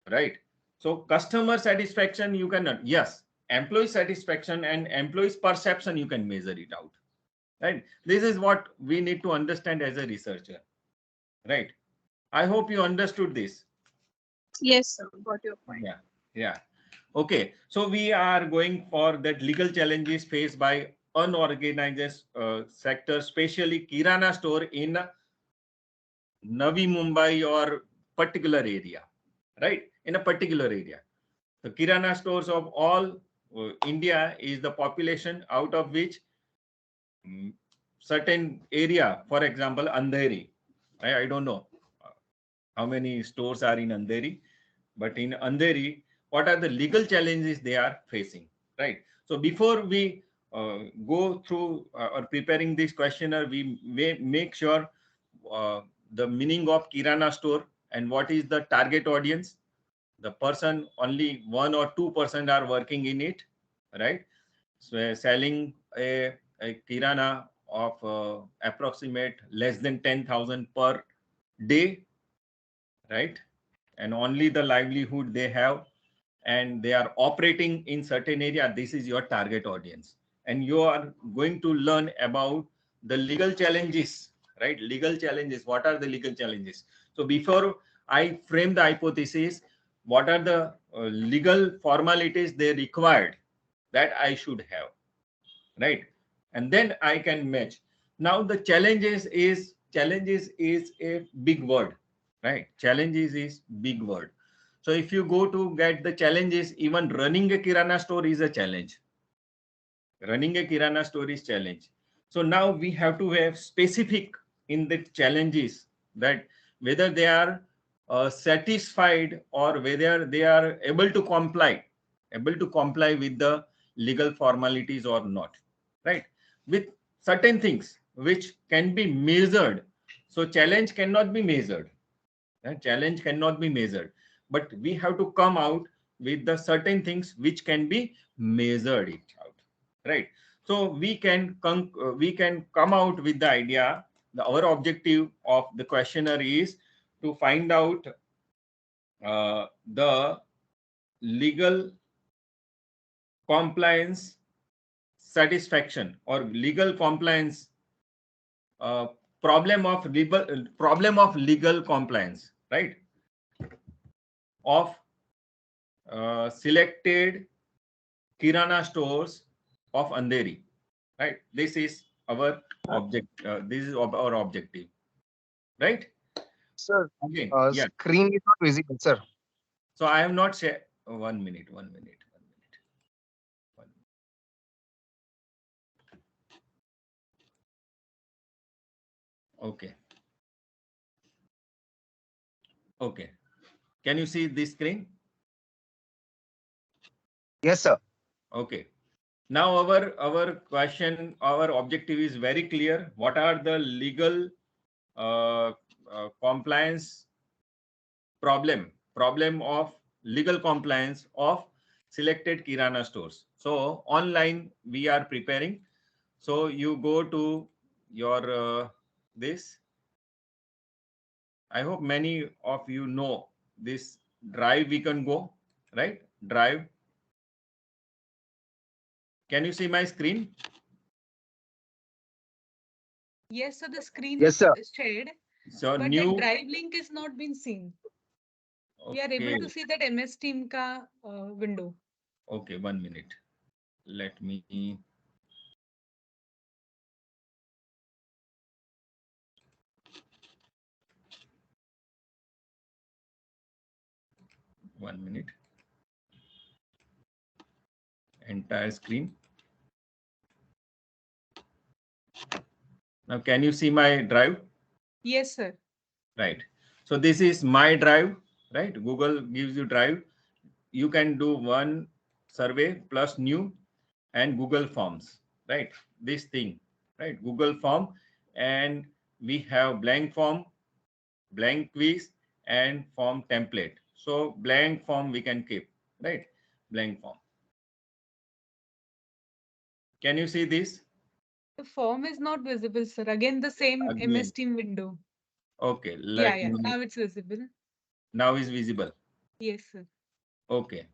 [SPEAKER 2] right? So customer satisfaction you cannot. Yes, employee satisfaction and employee's perception you can measure it out, right? This is what we need to understand as a researcher, right? I hope you understood this.
[SPEAKER 4] Yes, sir. Got your point.
[SPEAKER 2] Yeah. Okay, so we are going for that legal challenges faced by unorganized sector, especially Kirana store in Navi Mumbai or particular area, right? In a particular area. The Kirana stores of all India is the population out of which certain area, for example, Andheri. I don't know how many stores are in Andheri, but in Andheri, what are the legal challenges they are facing, right? So before we go through or preparing this questionnaire, we may make sure the meaning of Kirana store and what is the target audience. The person, only 1 or 2% are working in it, right? So selling a Kirana of approximate less than 10,000 per day, right? And only the livelihood they have, and they are operating in certain area. This is your target audience, and you are going to learn about the legal challenges, right? Legal challenges. What are the legal challenges? So before I frame the hypothesis, what are the legal formalities they required that I should have, right? And then I can match. Now the challenges is a big word, right? Challenges is big word. So if you go to get the challenges, even running a kirana store is a challenge. Running a kirana store is challenge. So now we have to have specific in the challenges, that whether they are satisfied or whether they are able to comply with the legal formalities or not, right? With certain things which can be measured. So challenge cannot be measured. Challenge cannot be measured, but we have to come out with the certain things which can be measured it out, right? So we can come out with the idea. Our objective of the questionnaire is to find out the legal compliance satisfaction or legal compliance uh, problem of legal compliance, right, of selected kirana stores of Andheri, right? This is our object. This is our objective, right?
[SPEAKER 3] Sir,
[SPEAKER 2] Okay. Yeah.
[SPEAKER 3] screen is not visible, sir.
[SPEAKER 2] So I have not shared. 1 minute. 1 minute. 1 minute. Okay. Okay. Can you see this screen?
[SPEAKER 3] Yes, sir.
[SPEAKER 2] Okay. Now our question, our objective is very clear. What are the legal compliance problem of legal compliance of selected kirana stores? So online we are preparing. So you go to your this. I hope many of you know this drive. We can go, right? Drive. Can you see my screen?
[SPEAKER 1] Yes, so the screen
[SPEAKER 3] Yes,
[SPEAKER 1] is
[SPEAKER 3] sir.
[SPEAKER 1] shared,
[SPEAKER 2] So
[SPEAKER 1] but
[SPEAKER 2] new.
[SPEAKER 1] that drive link is not been seen. We are able
[SPEAKER 2] Okay.
[SPEAKER 1] to see that MS Team ka window.
[SPEAKER 2] Okay, 1 minute. Let me. One minute. Entire screen. Now, can you see my drive?
[SPEAKER 1] Yes, sir.
[SPEAKER 2] Right. So this is my drive, right? Google gives you drive. You can do one survey plus new and Google Forms, right? This thing, right? Google Form, and we have blank form, blank quiz, and form template. So blank form we can keep, right? Blank form. Can you see this?
[SPEAKER 1] The form is not visible, sir. Again, the same MS
[SPEAKER 2] Again.
[SPEAKER 1] Team window.
[SPEAKER 2] Okay,
[SPEAKER 1] Yeah,
[SPEAKER 2] let
[SPEAKER 1] yeah.
[SPEAKER 2] me.
[SPEAKER 1] Now it's visible.
[SPEAKER 2] Now is visible.
[SPEAKER 1] Yes, sir.
[SPEAKER 2] Okay.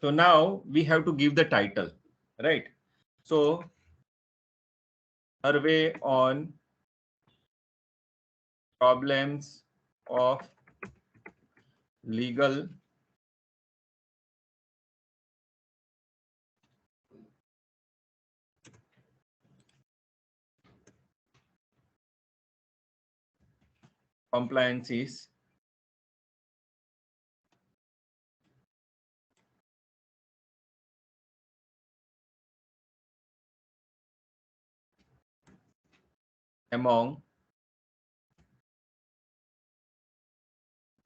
[SPEAKER 2] So now we have to give the title, right? So survey on problems of legal compliances among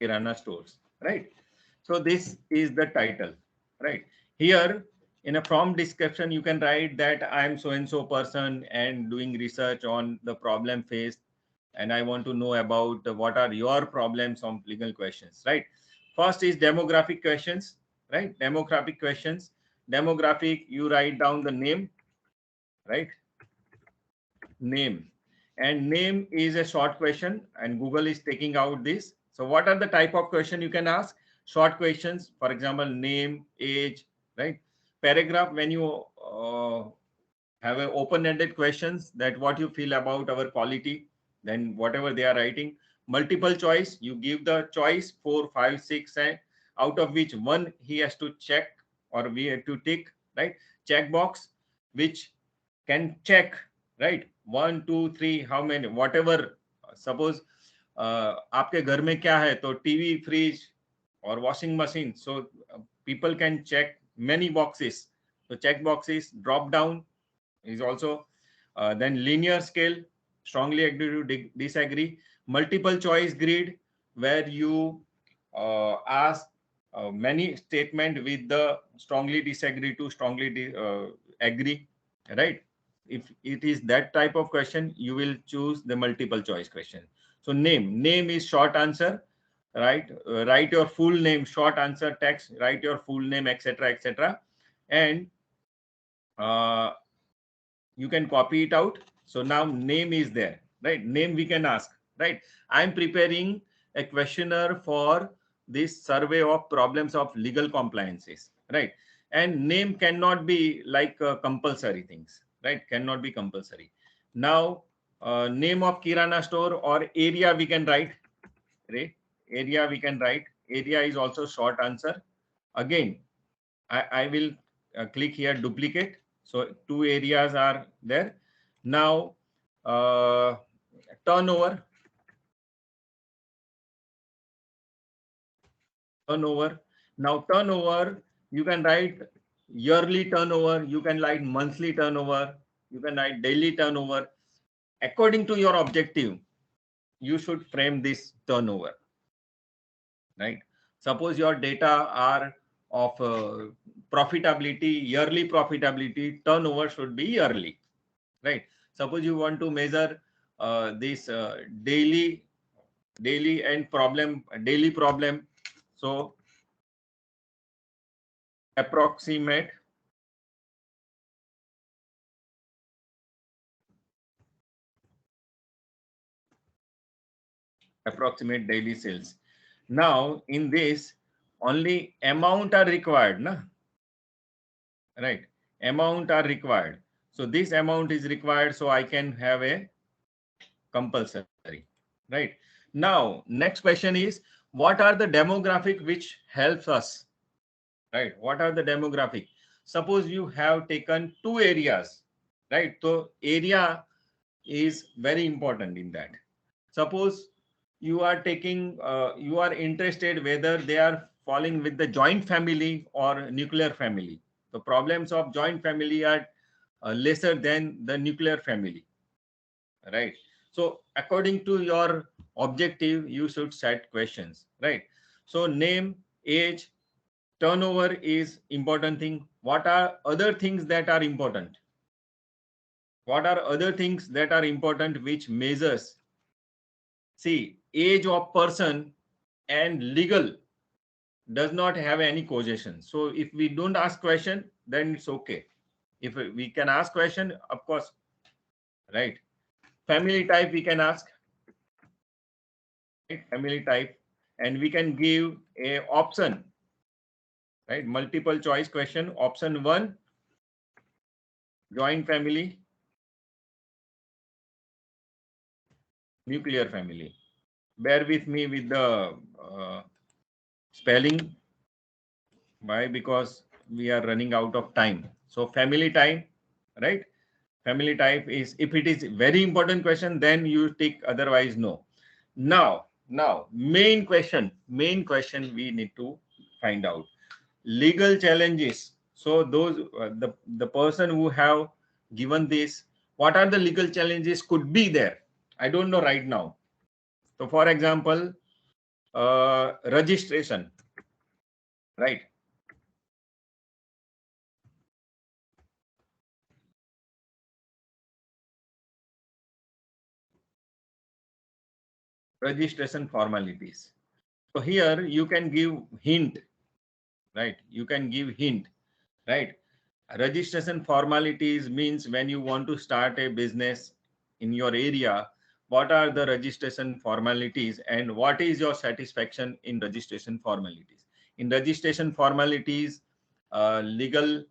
[SPEAKER 2] kirana stores, right? So this is the title, right? Here in a prompt description, you can write that I am so and so person and doing research on the problem faced, and I want to know about what are your problems on legal questions, right? First is demographic questions, right? Demographic questions. Demographic, you write down the name, right? Name. And name is a short question, and Google is taking out this. So what are the type of question you can ask? Short questions, for example, name, age, right? Paragraph, when you have an open-ended questions, that what you feel about our quality, Then whatever they are writing, multiple choice, you give the choice 4, 5, 6, and out of which one he has to check or we have to tick, right? Check box, which can check, right? 1, 2, 3, how many, whatever. Suppose आपके घर में क्या है, तो TV, fridge और washing machine, so people can check many boxes. So check boxes, drop down is also then linear scale, strongly agree to disagree, multiple choice grid, where you ask many statement with the strongly disagree to strongly agree, right? If it is that type of question, you will choose the multiple choice question. So name is short answer, right? Write your full name, short answer text, write your full name, etc., etc., and you can copy it out. So now name is there, right? Name we can ask, right? I'm preparing a questionnaire for this survey of problems of legal compliances, right? And name cannot be like compulsory things, right? Cannot be compulsory. Now, name of Kirana store or area we can write, right? Area we can write. Area is also short answer. Again, I will click here, duplicate. So 2 areas are there. Now, turnover. Now, turnover, you can write yearly turnover, you can write monthly turnover, you can write daily turnover. According to your objective, you should frame this turnover, right? Suppose your data are of profitability, yearly profitability, turnover should be yearly, right? Suppose you want to measure this daily and daily problem. So approximate daily sales. Now in this only amount are required, na? Right? Amount are required. So this amount is required, so I can have a compulsory, right? Now next question is, what are the demographic which helps us, right? What are the demographic? Suppose you have taken 2 areas, right? So area is very important in that. Suppose you are taking you are interested whether they are falling with the joint family or nuclear family. The problems of joint family are lesser than the nuclear family, right? So according to your objective, you should set questions, right? So name, age, turnover is important thing. What are other things that are important? What are other things that are important which measures? See, age of person and legal does not have any causation. So if we don't ask question, then it's okay. If we can ask question, of course, right? Family type we can ask, right? Family type, and we can give a option, right? Multiple choice question. Option 1, joint family, nuclear family. Bear with me with the spelling. Why? Because we are running out of time. So family type, right? Family type is, if it is very important question, then you tick, otherwise no. Now main question we need to find out. Legal challenges. So those the person who have given this, what are the legal challenges could be there? I don't know right now. So for example, registration, right? Registration formalities. So here you can give hint, right? You can give hint, right? Registration formalities means when you want to start a business in your area, what are the registration formalities and what is your satisfaction in registration formalities? In registration formalities, legal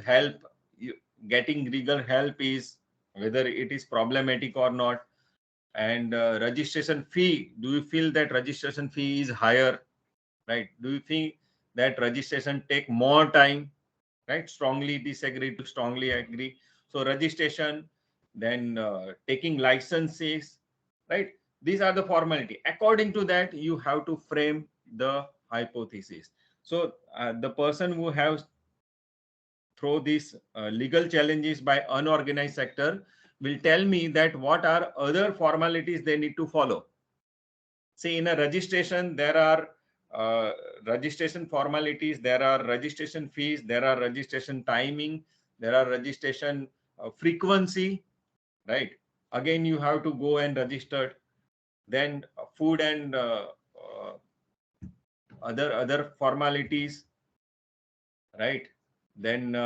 [SPEAKER 2] help, getting legal help is whether it is problematic or not. And registration fee, do you feel that registration fee is higher, right? Do you think that registration take more time, right? Strongly disagree to strongly agree. So registration, then taking licenses, right? These are the formality. According to that, you have to frame the hypothesis. So the person who has through these legal challenges by unorganized sector will tell me that what are other formalities they need to follow. See, in a registration, there are registration formalities, there are registration fees, there are registration timing, there are registration frequency, right? Again, you have to go and register. Then food and other formalities, right? Then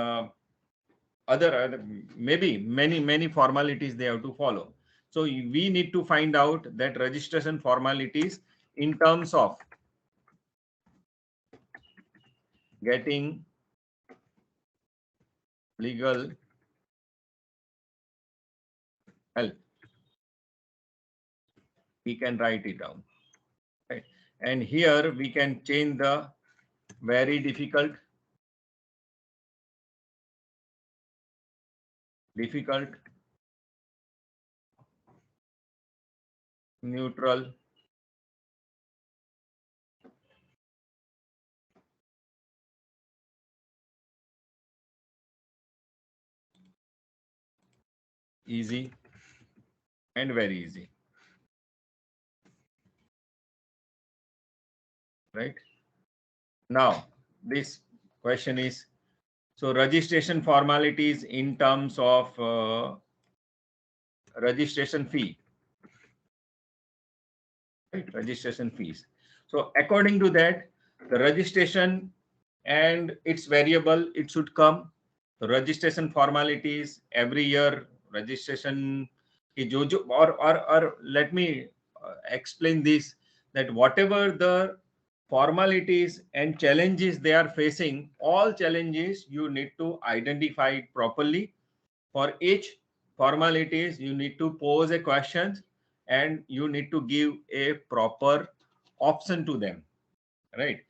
[SPEAKER 2] other maybe many formalities they have to follow. So we need to find out that registration formalities in terms of getting legal help. We can write it down, right? And here we can change the very difficult, neutral, easy, and very easy, right? Now this question is, so registration formalities in terms of registration fee, right? Registration fees. So according to that, the registration and its variable, it should come. The registration formalities every year, registration or let me explain this, that whatever the formalities and challenges they are facing, all challenges you need to identify it properly. For each formalities, you need to pose a question and you need to give a proper option to them, right?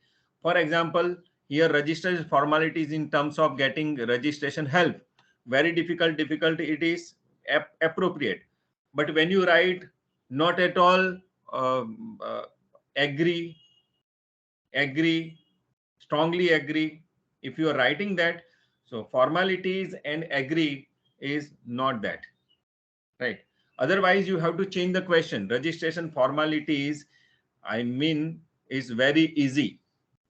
[SPEAKER 2] For example, here registration formalities in terms of getting registration help, very difficult it is appropriate. But when you write not at all um, uh, agree, strongly agree, if you are writing that, so formalities and agree is not that, right? Otherwise you have to change the question. Registration formalities, I mean, is very easy,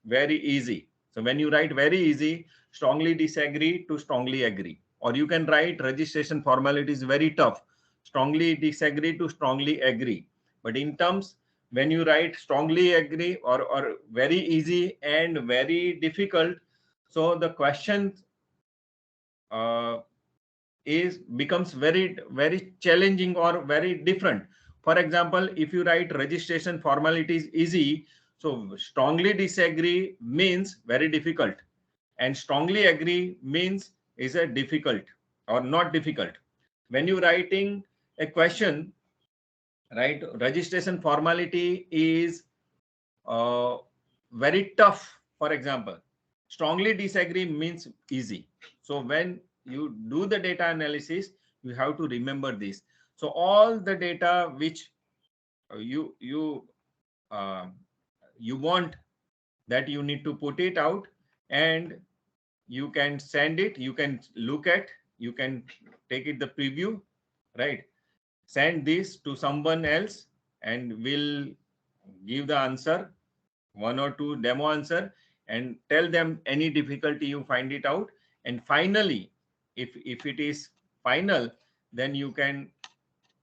[SPEAKER 2] very easy. So when you write very easy, strongly disagree to strongly agree, or you can write registration formalities very tough, strongly disagree to strongly agree. But in terms, when you write strongly agree or very easy and very difficult, so the question uh, is becomes very challenging or very different. For example, if you write registration formalities easy, so strongly disagree means very difficult, and strongly agree means is a difficult or not difficult. When you writing a question, right, registration formality is uh, very tough. For example, strongly disagree means easy. So when you do the data analysis, you have to remember this. So all the data which you uh, you want, that you need to put it out, and you can send it, you can look at, you can take it the preview, right? Send this to someone else and will give the answer, one or two demo answer, and tell them any difficulty you find it out. And finally, if it is final, then you can,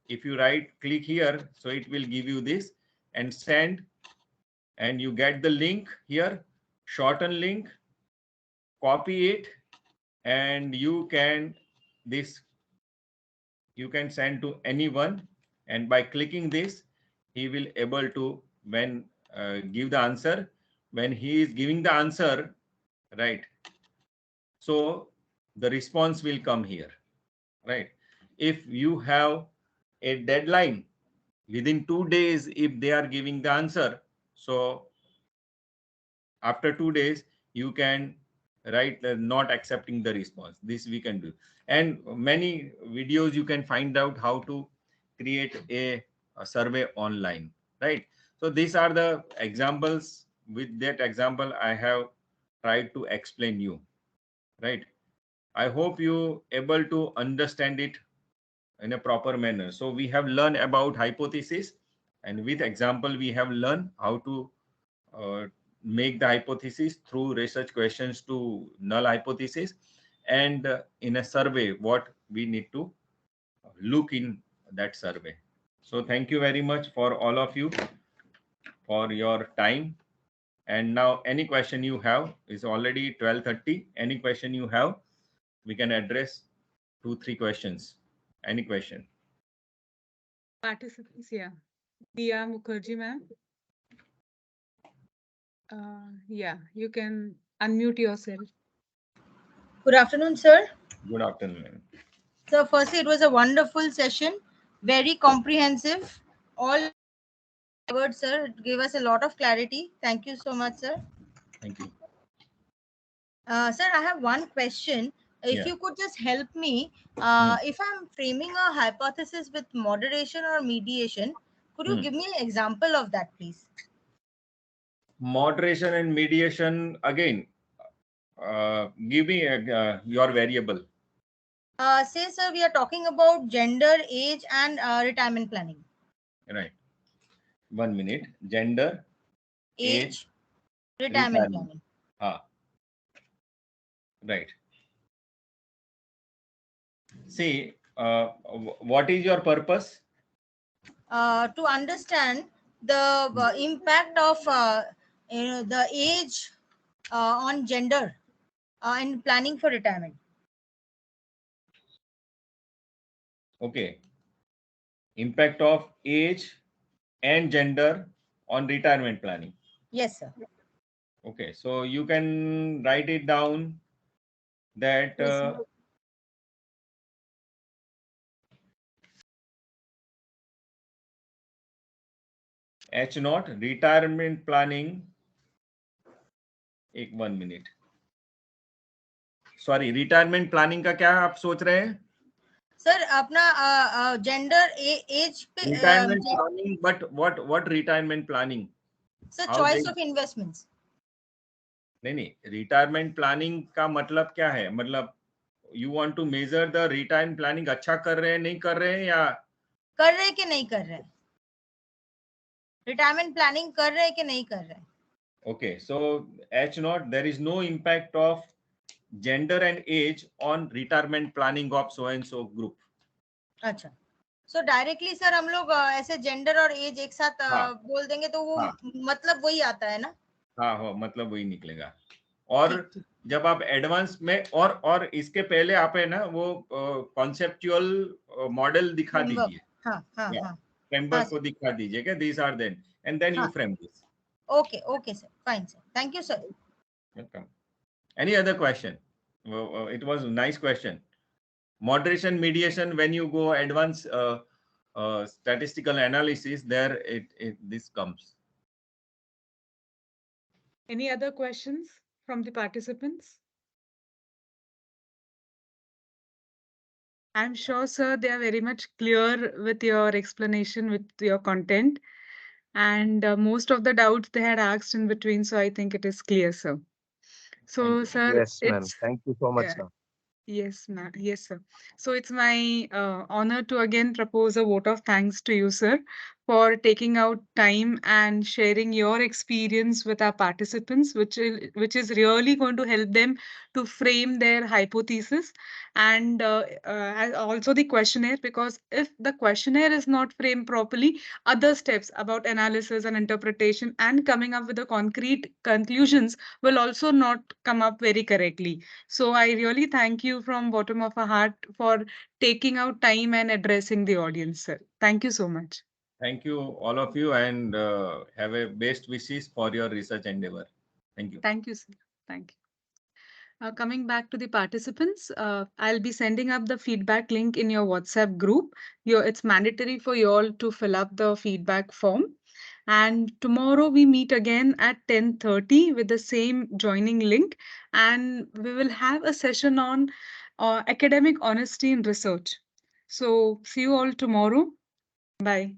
[SPEAKER 2] if you write click here, so it will give you this and send, and you get the link here, shorten link, copy it, and you can this you can send to anyone, and by clicking this, he will able to when give the answer. When he is giving the answer, right, so the response will come here, right? if you have a deadline within 2 days, if they are giving the answer, so after 2 days you can write not accepting the response. This we can do, and many videos you can find out how to create a survey online, right? So these are the examples. With that example I have tried to explain you, right? I hope you able to understand it in a proper manner. So we have learned about hypothesis, and with example we have learned how to uh, make the hypothesis through research questions to null hypothesis, and in a survey what we need to look in that survey. So thank you very much for all of you for your time. And now any question you have, is already 12:30. Any question you have, we can address 2-3 questions. Any question?
[SPEAKER 1] Participants, yeah. Dia Mukherjee, ma'am. Yeah, you can unmute yourself.
[SPEAKER 9] Good afternoon, sir.
[SPEAKER 2] Good afternoon.
[SPEAKER 9] So, firstly, it was a wonderful session, very comprehensive. All words, sir. It gave us a lot of clarity. Thank you so much, sir.
[SPEAKER 2] Thank you.
[SPEAKER 9] Sir, I have one question. If
[SPEAKER 2] Yeah.
[SPEAKER 9] you could just help me, if I'm framing a hypothesis with moderation or mediation, could you give me an example of that, please?
[SPEAKER 2] Moderation and mediation, again, give me your variable.
[SPEAKER 9] Say, sir, we are talking about gender, age, and retirement planning.
[SPEAKER 2] Right. 1 minute. Gender, age,
[SPEAKER 9] retirement planning.
[SPEAKER 2] Right. See, what is your purpose?
[SPEAKER 9] To understand the impact of the age on gender in planning for retirement.
[SPEAKER 2] Okay. Impact of age and gender on retirement planning.
[SPEAKER 9] Yes, sir.
[SPEAKER 2] Okay. So you can write it down that H naught retirement planning. 1 minute. Sorry, retirement planning का क्या आप सोच रहे हैं?
[SPEAKER 9] Sir, अपना gender age पे
[SPEAKER 2] retirement planning, but what retirement planning?
[SPEAKER 9] Sir, choice of investments.
[SPEAKER 2] नहीं, retirement planning का मतलब क्या है? मतलब you want to measure the retirement planning अच्छा कर रहे हैं, नहीं कर रहे हैं, या
[SPEAKER 9] कर रहे कि नहीं कर रहे? Retirement planning कर रहे कि नहीं कर रहे?
[SPEAKER 2] Okay, so H naught, there is no impact of gender and age on retirement planning of so and so group.
[SPEAKER 9] अच्छा. So directly sir हम लोग ऐसे gender और age एक साथ बोल देंगे तो वो मतलब वही आता है ना?
[SPEAKER 2] हाँ हो, मतलब वही निकलेगा. और जब आप एडवांस में और इसके पहले आप है ना वो कॉन्सेप्चुअल मॉडल दिखा दीजिए. फ्रेमवर्क को दिखा दीजिए कि these are then and then you frame this.
[SPEAKER 9] Okay sir, fine sir, thank you sir.
[SPEAKER 2] Welcome. Any other question? It was a nice question. Moderation, mediation, when you go advanced statistical analysis, there this comes.
[SPEAKER 1] Any other questions from the participants? I'm sure, sir, they are very much clear with your explanation, with your content. And most of the doubts they had asked in between, so I think it is clear, sir. So, sir,
[SPEAKER 3] yes, ma'am. Thank you so much, sir.
[SPEAKER 1] Yes, ma'am. Yes, sir. So it's my honor to again propose a vote of thanks to you, sir, for taking out time and sharing your experience with our participants, which is really going to help them to frame their hypothesis, and also the questionnaire, because if the questionnaire is not framed properly, other steps about analysis and interpretation and coming up with the concrete conclusions will also not come up very correctly. So I really thank you from bottom of our heart for taking out time and addressing the audience, sir. Thank you so much.
[SPEAKER 2] Thank you, all of you, and have a best wishes for your research endeavor. Thank you.
[SPEAKER 1] Thank you, sir. Thank you. Coming back to the participants, I'll be sending up the feedback link in your WhatsApp group. It's mandatory for you all to fill up the feedback form. And tomorrow we meet again at 10:30 with the same joining link. And we will have a session on academic honesty in research. So see you all tomorrow. Bye.